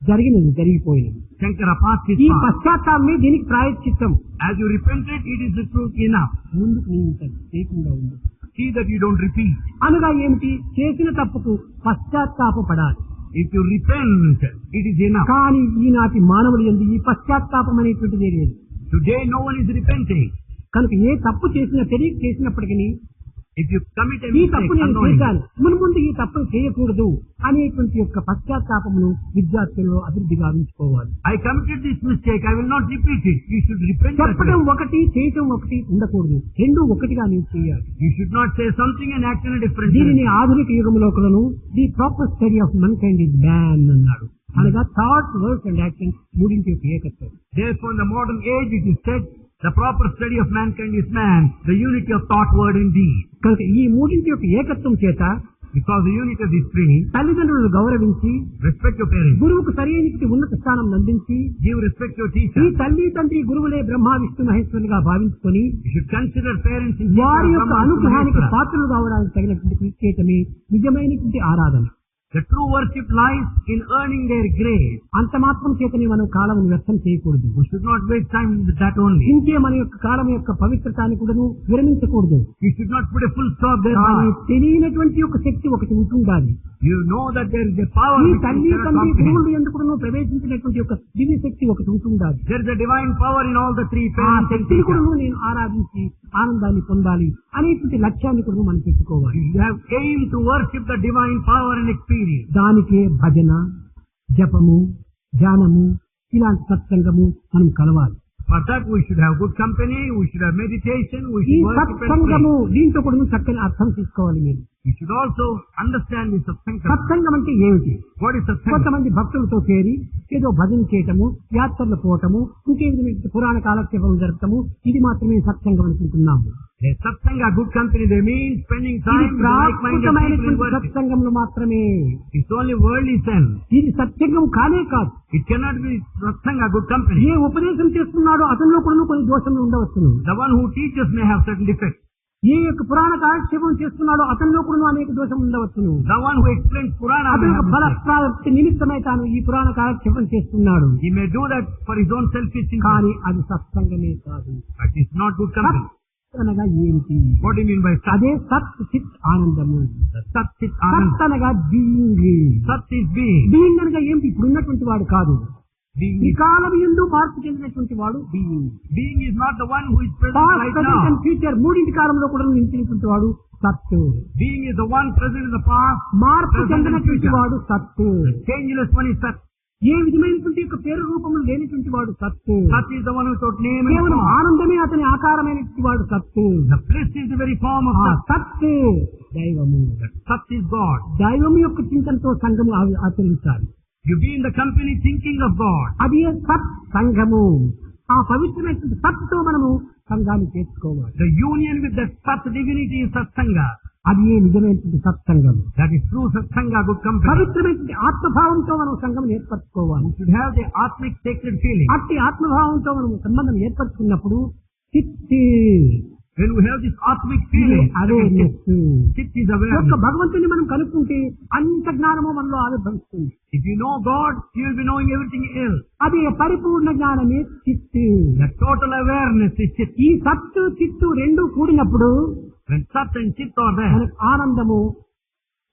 జరిగినది జరిగిపోయినది. Shankara passed his ఈ path. పశ్చాత్తాపమే దీనికి ప్రాయశ్చిత్తం. As you repented, it is the truth enough. ముందుకు నేను ఇంకా చేయకుండా ఉంది. See that you don't repeat. అనగా ఏమిటి? చేసిన తప్పుకు పశ్చాత్తాపపడాలి. If you repent, it is enough. కానీ ఈనాటి మానవులు యందు ఈ పశ్చాత్తాపం అనేటువంటిది లేదు. Today no one is repenting. కనుక ఏ తప్పు చేసినా తెలియక చేసినప్పటికీ If you commit a ఈ mistake తప్పు నేను unknowingly, చేశాను, మున్ముందు ఈ తప్పును చేయకూడదు అనేటువంటి యొక్క పశ్చాత్తాపమును విద్యార్థుల్లో అభివృద్ధి గావించుకోవాలి. I committed this mistake, I will not repeat it. You should repent that చెప్పడం way. ఒకటి, చేయటం ఒకటి ఉండకూడదు. రెండు ఒకటిగా నేను చేయాలి. You should not say something and act in a different way. దీనిని ఆధునిక యుగంలో కూడాను the proper study of Mann kind is man అన్నాడు. అనగా థాట్, వర్డ్స్ అండ్ యాక్షన్ మూడింటి యొక్క ఏకత్వం. Therefore, in the modern age, it is said, the proper study of mankind is man, the unity of thought, word and deed. కనుక ఈ మూడింటి యొక్క ఏకత్వం చేత Because the unity of these three, తల్లిదండ్రులను గౌరవించి, respect your parents, గురువుకు సరైన ఉన్నత స్థానం అందించి, give respect to your ఈ teacher. తల్లి తండ్రి గురువులే Brahma Vishnu మహేశ్వరులుగా భావించుకొని You should consider parents in వారి యొక్క Brahma, అనుగ్రహానికి Vishnu, Maheshwara. పాత్రలు కావడానికి తగినటువంటి కృషి చేయటమే నిజమైనటువంటి ఆరాధన. The true worship lies in earning their grace. అంత మాత్రం చేతనే మనం కాలమును వ్యర్థం చేయకూడదు. We should not waste time with that only. ఇంకే మన యొక్క కాలం యొక్క పవిత్రతాన్ని కూడాను విరమించకూడదు. You should not put a full stop there. కానీ తెలియనటువంటి ఒక శక్తి ఒకటి ఉంటుండాలి. You know that there is a power ఈ which you తల్లి cannot తండ్రి comprehend. గురువులు ఎందుకు ప్రవేశించినటువంటి ఒక దివ్య శక్తి ఒకటి ఉంటుండాలి. There is a divine power in all the three ఆ parents and శక్తిని teachers. కూడా నేను ఆరాధించి ఆనందాన్ని పొందాలి అనేటువంటి లక్ష్యాన్ని కూడా మనం పెట్టుకోవాలి. You have aimed to worship the divine power and experience. దానికే భజన, జపము, ధ్యానము, ఇలాంటి సత్సంగము మనం కలవాలి. For that we should have good company, we should have meditation, we ఈ should worship and pray. సత్సంగము దీంతో కూడా చక్కని అర్థం తీసుకోవాలి మీరు. You should also understand this satsanga. సత్సంగం అంటే ఏమిటి? What is satsanga? కొంతమంది భక్తులతో చేరి ఏదో భజన చేయటము, యాత్రలు పోవటము, ఇంకేమిటి పురాణ కాలక్షేపం జరపటము, ఇది మాత్రమే సత్సంగం అనుకుంటున్నాము. A satsanga, good company, they mean spending ఇది time with like-minded people in ప్రాకృతమైనటువంటి worship. సత్సంగములు మాత్రమే. It's only worldly sense. ఇది సత్సంగం కానే కాదు. It cannot be satsanga, good company. ఏ ఉపదేశం చేస్తున్నాడో అతనిలో కూడా కొన్ని దోషములు ఉండవచ్చును. The one who teaches may have certain defects. ఏ యొక్క పురాణ కాలక్షేపం చేస్తున్నాడో అతనిలో కూడా అనేక దోషం ఉండవచ్చును. The one who explains Purana may అతను have ఫల mistakes. ప్రాప్తి నిమిత్తమై తాను ఈ పురాణ కాలక్షేపం చేస్తున్నాడు. He may do that for his own selfish interest. కానీ అది సత్సంగమే కాదు. But it's not good company. సత్ అనగా ఏమిటి? What do you mean by sat? అదే సత్ చిత్ ఆనందము. The sat chit anand. సత్ అనగా being. Sat is being. Being అనగా ఏమిటి? ఇప్పుడు ఉన్నటువంటి వాడు కాదు. Being ఈ is, కాలం యందు మార్పు చెందినటువంటి వాడు being. being is not the one who is present past, right present now. And future మూడింటి కాలంలో కూడా నిలిచినటువంటి వాడు సత్తు. Being is the one present in the past, మార్పు present and చెందినటువంటి future. వాడు సత్తు. Changeless one is Sat. ఏ విధమైనటువంటి యొక్క పేరు రూపములు లేనిటువంటి వాడు సత్తు. Sat is the one without name and కేవలం form. ఆనందమే అతని ఆకారమైనటువంటి వాడు సత్తు. The bliss is the very form of ఆ Sat. సత్తు దైవము. Sat is God. దైవం యొక్క చింతనతో సంఘము ఆచరించాలి. You be in the company thinking of God. అది సత్ సంఘము. ఆ పవిత్రమైనటువంటి సత్తుతో మనము సంఘాన్ని చేసుకోవాలి. The union with that Sat divinity is Satsanga. అది నిజమైనటువంటి సత్సంగం. That is true Satsanga, good company. పవిత్రమైనటువంటి ఆత్మభావంతో మనం సంఘం ఏర్పరచుకోవాలి. You should have the Atmic sacred feeling. అట్టి ఆత్మభావంతో మనం సంబంధం ఏర్పరచుకున్నప్పుడు చిత్తి When we have this Atmic feeling, awareness Chit is యొక్క awareness. భగవంతుని మనం కనుక్కుంటే అంత జ్ఞానము మనలో ఆవిర్భవిస్తుంది. If you know God, you will be knowing everything else. అది పరిపూర్ణ జ్ఞానమే చిత్తు. The total awareness is Chit. ఈ సత్తు చిత్తు రెండు కూడినప్పుడు When Sat and Chit are there, మనకు ఆనందము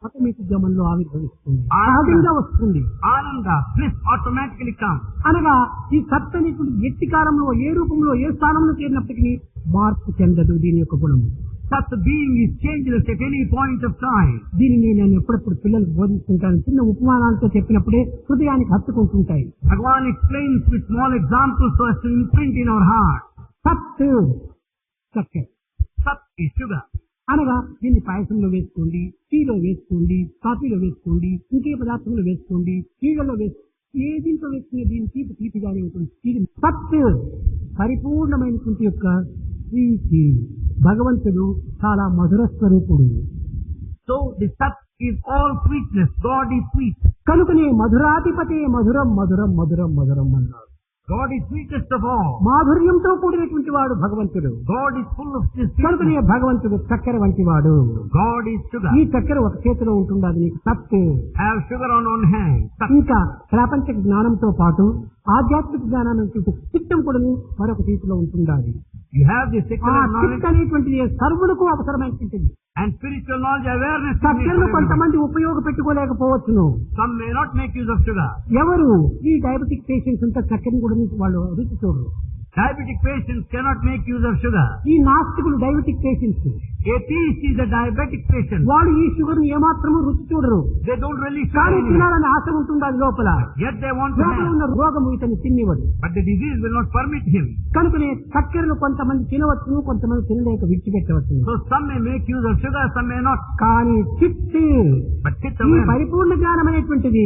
ఆటోమేటిక్ గా మనలో ఆవిర్భవిస్తుంది, ఆనందం. సహజంగా వస్తుంది. Ananda, bliss automatically comes. అనగా ఈ సత్ అనేటువంటి ఎట్టి కాలంలో ఏ రూపంలో ఏ స్థానంలో చేరినప్పటికీ మార్పు చెందదు దీని యొక్క గుణము. Sat being is changeless at any point of time. దీనిని నేను ఎప్పుడప్పుడు పిల్లలకు బోధిస్తుంటాను. చిన్న ఉపమానాలతో చెప్పినప్పుడే హృదయానికి హత్తుకుంటుంటాయి. Bhagavan explains with small examples so as to imprint in our heart. సత్ చక్కెర Sat is sugar. అనగా దీన్ని పాయసంలో వేసుకోండి, టీలో వేసుకోండి, కాఫీలో వేసుకోండి, ఇంకే పదార్థంలో వేసుకోండి, నీళ్ళలో ఏ దీంట్లో వేసుకునే దీని తీపి తీపిగానే ఉంటుంది. ఇది సత్ పరిపూర్ణమైనటువంటి యొక్క ప్రీతి. భగవంతుడు చాలా మధుర స్వరూపుడు. So the Sat is all sweetness. God is sweet. కనుకనే మధురాధిపతే మధురం మధురం మధురం మధురం అన్నారు. God is sweetest of all. మాధుర్యంతో కూడినటువంటి వాడు భగవంతుడు. God is full of this కనుకనే sweetness. భగవంతుడు చక్కెర వంటి వాడు. God is sugar. ఈ చక్కెర ఒక చేతిలో ఉంటుండదు నీకు సత్తు. Have sugar on one hand. Sat. ఇంకా ప్రాపంచిక జ్ఞానంతో పాటు ఆధ్యాత్మిక జ్ఞానాన్ని చిత్తం కూడా మరొక చేతిలో ఉంటుండాలి. You have the ఆ secular knowledge చిత్త అనేటువంటిది సర్వులకు అవసరమైనటువంటిది. and spiritual knowledge, awareness. is needed చక్కెరను for everyone. కొంతమంది ఉపయోగపెట్టుకోలేకపోవచ్చును. Some may not make use of sugar. ఎవరు ఈ డయాబెటిక్ పేషెంట్స్ అంతా చక్కెరను కూడా వాళ్ళు రుచి చూడరు. Diabetic patients cannot make use of sugar. ఈ నాస్తికులు diabetic patients Atheist is a diabetic patient. వాళ్ళు ఈ షుగర్ ని ఏమాత్రము రుచి చూడరు. They don't really కానీ sugar. తినాలని ఆశ ఉంటుంది అది లోపల. Yet they want to లోపల have. ఉన్న రోగము ఇతన్ని తిన్నివ్వదు. But the disease will not permit him. కనుకనే చక్కెరను కొంతమంది తినవచ్చును, కొంతమంది తినలేక విడిచిపెట్టవచ్చును. So some may make use of sugar, some may not. కానీ చిత్తి But Chit ఈ awareness పరిపూర్ణ జ్ఞానం అనేటువంటిది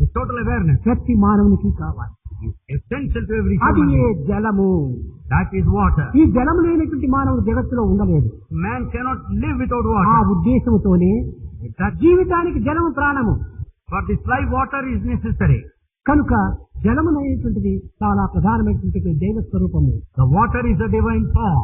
is total awareness. ప్రతి మానవునికి కావాలి. Is essential to every అది human ఏ being. జలము. That is water. ఈ జలము లేనటువంటి మానవుడు జగత్తులో ఉండలేదు. Man cannot live without ఆ water. ఉద్దేశముతోనే That జీవితానికి జలము ప్రాణము. for this life water is necessary. కనుక జలము అనేటువంటిది చాలా ప్రధానమైనటువంటి దైవ స్వరూపము. The water is a divine form.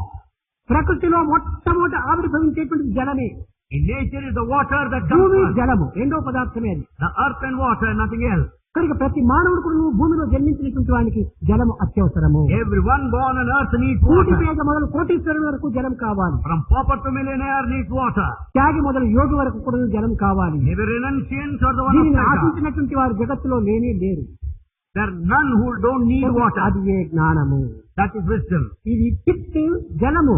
ప్రకృతిలో మొట్టమొదట ఆవిర్భవించేటువంటిది జలమే. In nature is the water that comes భూమి first. జలము రెండో పదార్థమే అది. The earth and water, nothing else. కనుక ప్రతి మానవుడు కూడా భూమిలో జన్మించినటువంటి వానికి జలము అత్యవసరము. Everyone born on earth needs కోటి water. పేద మొదలు కోటీశ్వరుల వరకు జలం కావాలి. From pauper to millionaire needs water. త్యాగి మొదలు యోగి వరకు కూడా జలం కావాలి. Neither renunciant or the one of దీనిని Sangha. ఆశించినటువంటి వారు జగత్తులో లేనే లేరు. There are none who don't need water. అది ఏ జ్ఞానము. That is wisdom. ఇది చిత్ జలము,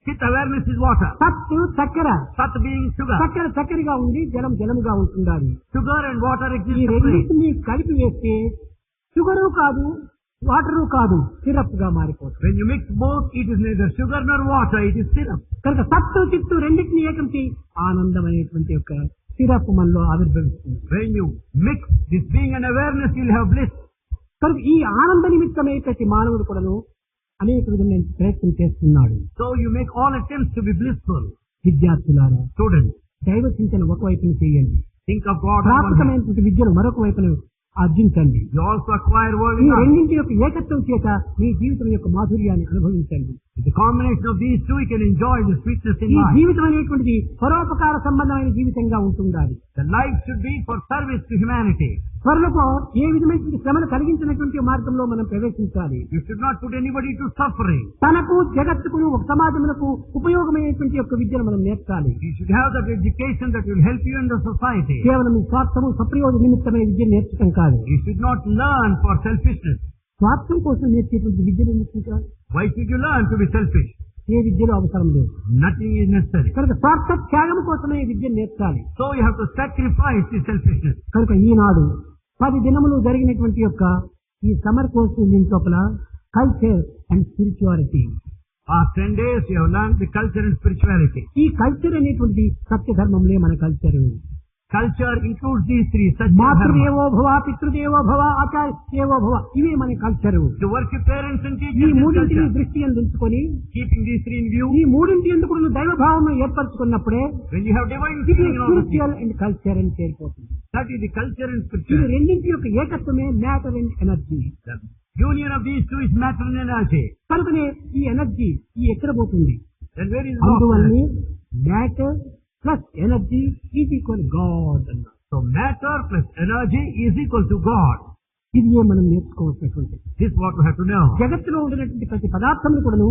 Chit awareness is water. సత్తు చక్కెర. Sat being sugar. చక్కెర చక్కెరగా ఉండి జలం జలముగా ఉంటుండాలి. Sugar and water ఈ exist separate. రెండింటిని కలిపి వేస్తే షుగరు కాదు, వాటరు కాదు, సిరప్ గా మారిపోతుంది. When you mix both, it is neither sugar nor water, it is syrup. కనుక సత్తు చిత్తు రెండింటిని ఏకంచి ఆనందమైనటువంటి యొక్క సిరప్ మనలో ఆవిర్భవిస్తుంది. When you mix this being and awareness, you'll have bliss. కనుక ఈ ఆనంద నిమిత్తమే ప్రతి మానవుడు కూడాను అనేక విధమైన ప్రయత్నం చేస్తున్నాడు. So you make all attempts to be blissful. విద్యార్థులారా, Students, దైవ చింతన ఒక వైపున చేయండి, think of God on one hand. ప్రాకృతమైనటువంటి విద్యను మరొక వైపున ఆర్జించండి. You also acquire ఈ worldly knowledge. రెండింటి యొక్క ఏకత్వం చేత మీ జీవితం యొక్క మాధుర్యాన్ని అనుభవించండి. With the combination of these two, you can enjoy the sweetness in ఈ life. జీవితం అనేటువంటిది పరోపకార సంబంధమైన జీవితంగా ఉంటుండాలి. The life should be for service to humanity. త్వరలో ఏ విధమైనటువంటి శ్రమను కలిగించినటువంటి మార్గంలో మనం ప్రవేశించాలి. You should not put anybody to suffering. తనకు జగత్తుకు ఒక సమాజమునకు ఉపయోగమైనటువంటి యొక్క విద్యను మనం నేర్చాలి. You should have that education that will help you in the society. కేవలం ఈ స్వార్థము సప్రయోజన నిమిత్తమైన విద్య నేర్చడం కాదు. You should not learn for selfishness. స్వార్థం కోసం నేర్చేటువంటి విద్యను నేర్చుకుంటారు. Why should you learn to be selfish? ఏ విద్యలో అవసరం లేదు. Nothing is necessary. కనుక స్వార్థ త్యాగం కోసమే ఈ విద్యను నేర్చాలి. So you have to sacrifice the selfishness. కనుక ఈనాడు 10 దినములు జరిగినటువంటి యొక్క ఈ సమ్మర్ కోర్సు దీని లోపల culture and spirituality. Past 10 days you have learned the culture and spirituality. ఈ కల్చర్ అనేటువంటి సత్య ధర్మంలే మన culture. Culture includes these three. మాతృదేవో భవ, పితృదేవో భవ, ఆచార్యేవో భవ, ఇవే మన culture. To worship parents and ఈ teachers. మూడింటిని దృష్టి అందించుకొని Keeping these three in view. ఈ మూడింటి ఎందుకు దైవ భావం ఏర్పరచుకున్నప్పుడే When you have divine ఇది feeling in all of these, spiritual and culture అని చేరిపోతుంది. that is the culture and ఇది spirituality. రెండింటి యొక్క ఏకత్వమే matter and energy. The union of these two is matter and energy. కనుకనే ఈ ఎనర్జీ ఈ ఎక్కడ పోతుంది? Then where is అందువల్ల God? Matter plus energy is equal God అన్నారు. So matter plus energy is equal to God. ఇది మనం నేర్చుకోవాల్సినటువంటి. This is what we have to know. జగత్తులో ఉండినటువంటి ప్రతి పదార్థం కూడాను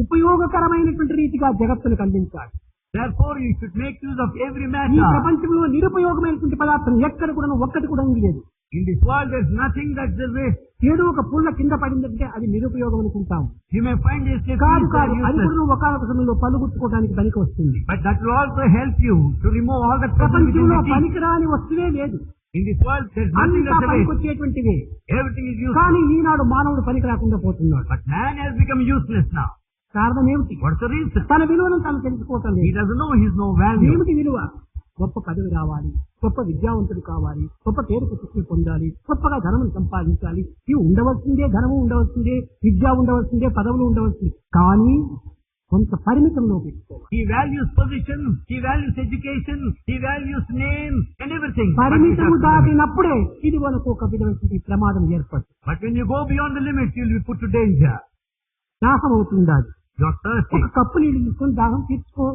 ఉపయోగకరమైనటువంటి రీతిగా జగత్తులకు అందించాలి. Therefore you should make use of every ఈ matter. ప్రపంచంలో నిరుపయోగమైనటువంటి పదార్థం ఎక్కడ కూడా ఒక్కటి కూడా లేదు. In this world there is nothing that is waste. ఏదో ఒక పుల్ల కింద పడిందంటే అది నిరుపయోగం అనుకుంటాం. You may find this కాదు difference కాదు, and అది useless. కూడా ఒకనొక సమయంలో పలుగుచ్చుకోవడానికి పనికి వస్తుంది. But that will also help you to remove all the trouble within ప్రపంచంలో the teeth. పనికిరాని వస్తువే లేదు. In this world there is nothing అంతా that's a waste. పనికొచ్చేటువంటివే. Everything is useless. కానీ ఈనాడు మానవుడు పనికి రాకుండా పోతున్నాడు. But man has become useless now. కారణం ఏమిటి? What's the reason? తన విలువను తను తెలుసుకోవటం He లేదు. doesn't know his no value. ఏమిటి విలువ? గొప్ప పదవి రావాలి, గొప్ప విద్యావంతుడు కావాలి, గొప్ప పేరు ప్రతిష్టలు పొందాలి, గొప్పగా ధనము సంపాదించాలి. ఇవి ఉండవలసిందే, ధనము ఉండవలసిందే, విద్య ఉండవలసిందే, పదవులు ఉండవలసిందే. కానీ కొంత పరిమితంలో పెట్టుకోవాలి. He values position, he values education, he values name and everything. పరిమితము దాటినప్పుడే ఇది మనకు ఒక విధమైనటువంటి ప్రమాదం ఏర్పడుతుంది. But when you go beyond the limit, you will be put to danger. దాహం అవుతుంది. అది You are thirsty. ఒక కప్పు నీళ్ళు తీసుకొని దాహం తీర్చుకో.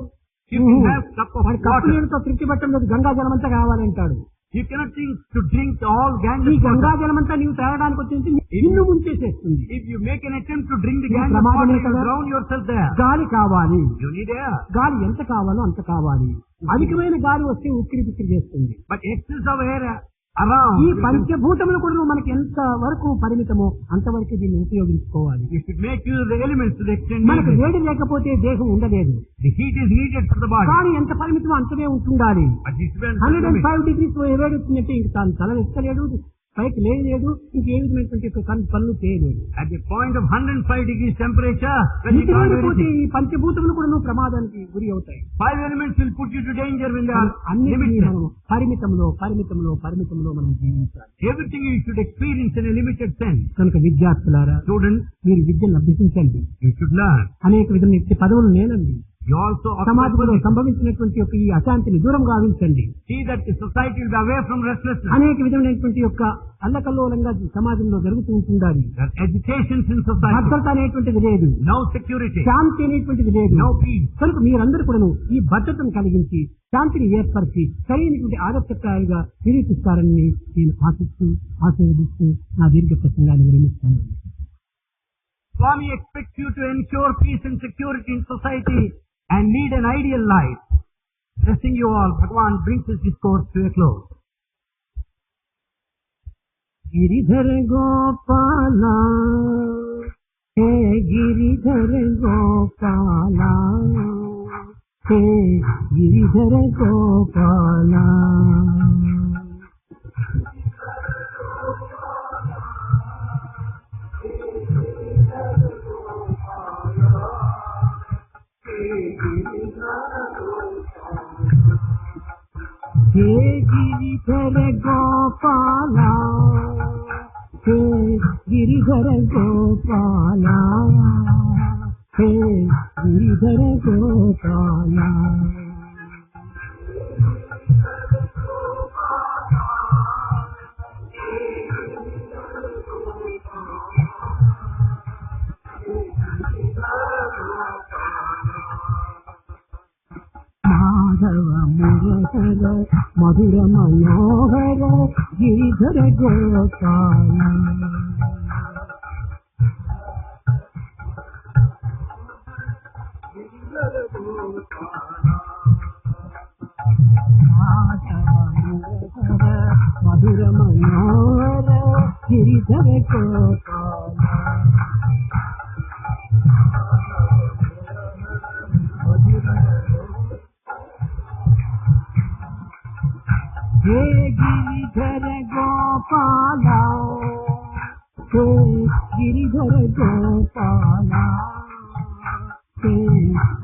You can have cup of వాడి కప్పు water. నీళ్ళతో తృప్తి పట్టడం లేదు, గంగా జలం అంతా కావాలంటాడు. You cannot think to drink all ఈ Ganges గంగా water. జలం అంతా నీవు తాగడానికి వచ్చింది నిన్ను ముంచేసేస్తుంది. If you make an attempt to drink the ఇది Ganges ప్రమాదమే water, you కదా. drown yourself there. గాలి కావాలి. You need air. గాలి ఎంత కావాలో అంత కావాలి. అధికమైన గాలి వస్తే ఉక్కిరి బిక్కిరి చేస్తుంది. But excess of air around. ఈ పంచభూతములు కూడా మనకి ఎంత వరకు పరిమితమో అంతవరకు దీన్ని ఉపయోగించుకోవాలి. You should make use of the elements to the extent మనకు needed. వేడి లేకపోతే దేహం ఉండలేదు. The heat is needed for the body. కానీ ఎంత పరిమితమో అంతనే ఉంటుండాలి. But it depends on the limit. 105 degrees వేడి వచ్చినట్టే ఇంక తాను తల ఎక్కలేడు, పైకి లేయలేడు, ఇంకే విధమైనటువంటి పనులు చేయలేడు. At the point of 105 degrees temperature, when you ఇంటి can't do వెళ్ళిపోతే anything, ఈ పంచభూతములు కూడా ప్రమాదానికి గురి అవుతాయి. 5 elements will put you to danger when they are అన్నిటినీ limited. మనం పరిమితంలో మనం జీవించాలి. Everything you should experience in a limited sense. కనుక విద్యార్థులారా, Students, మీరు విద్యను అభ్యసించండి. you should learn. అనేక విధమైన పదవులు నేనండి. You also సమాజంలో observe, సంభవించినటువంటి యొక్క ఈ అశాంతిని దూరం గావించండి. see that the society will be away from restlessness. అనేక విధమైనటువంటి యొక్క అల్లకల్లోలంగా సమాజంలో జరుగుతూ ఉంటుండాలి. There are agitations in society. భద్రత అనేటువంటిది లేదు, No security. శాంతి అనేటువంటిది లేదు. No peace. కనుక మీరందరూ కూడా ఈ భద్రతను కలిగించి శాంతిని ఏర్పరిచి సరైనటువంటి ఆదర్శప్రాయంగా నిరూపిస్తారని నేను ఆశీర్వదిస్తూ నా దీర్ఘ ప్రసంగాన్ని విరమిస్తున్నాను. Swami expects you to ensure peace and security in society and lead an ideal life. Blessing you all, Bhagavan brings his discourse to a close. Giridhara Gopala, హే గిరిధర గోపాల, హే గిరిధర గోపాల. హే గిరిధర గోపాల, హే గిరిధర గోపాల, హే గిరిధర గోపాల. మాధవ మురహర మధుర మనోహర గిరిధర గోపాల. మాధవ మురహర మధుర మనోహర గిరిధర గోపాల. హే గిరిధర గోపాల, హే గిరిధర గోపాల, హే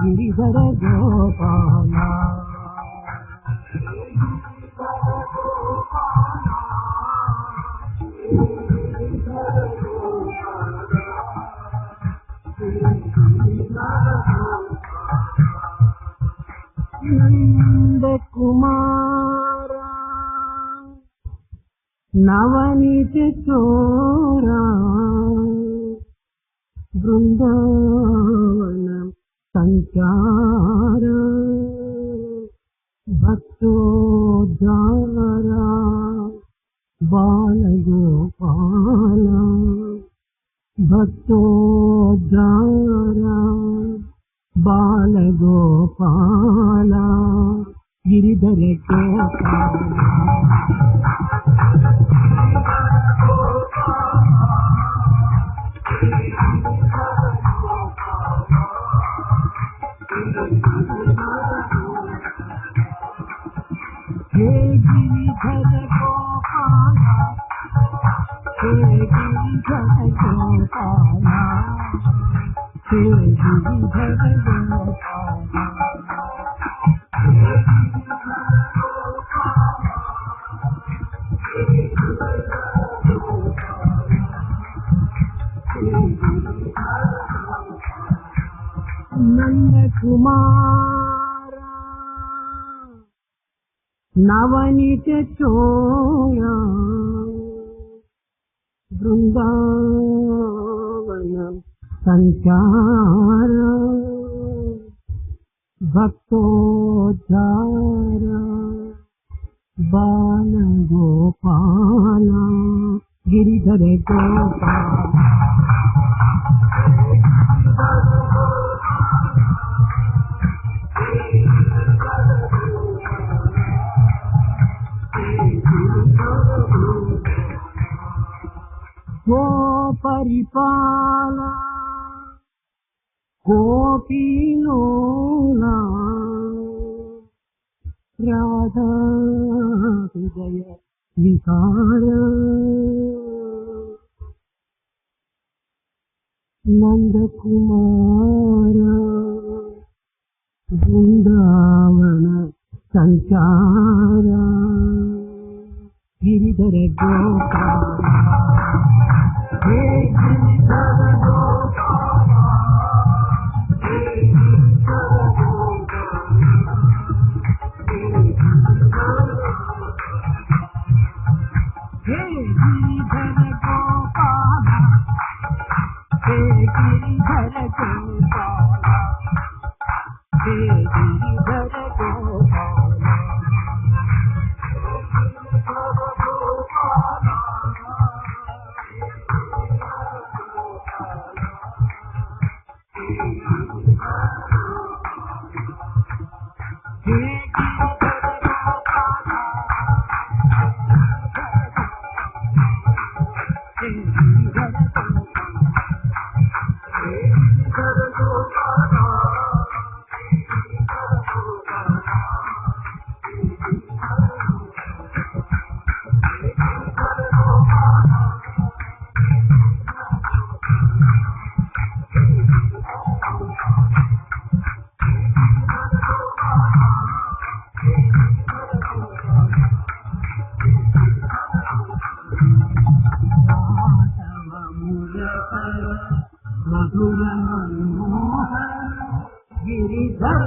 గిరిధర గోపాల. నంద కుమార నవనీత చోరా, బృందావన సంచార, భక్తోద్ధార బాలగోపాల, భక్తోద్ధార బాలగోపాల, గిరిధర గోపాల. హే గిరిధర గోపాల, హే గిరిధర గోపాల, హే గిరిధర గోపాల. నంద కుమార నవనీత చోరా, బృందావన సంచార, భక్తోద్ధార బాలగోపాల, గిరిధర గోపాల. గో పరిపాల గోపీలోలా, రాధా హృదయ విహార, నందకుమార బృందావన సంచార, గిరిధర గోపాల. హే గిరిధర గోపాల, హే గిరిధర గోపాల, హే గిరిధర గోపాల, హే గిరిధర గోపాల, హే గిరిధర గోపాల. మధుర మనోహర గిరిధర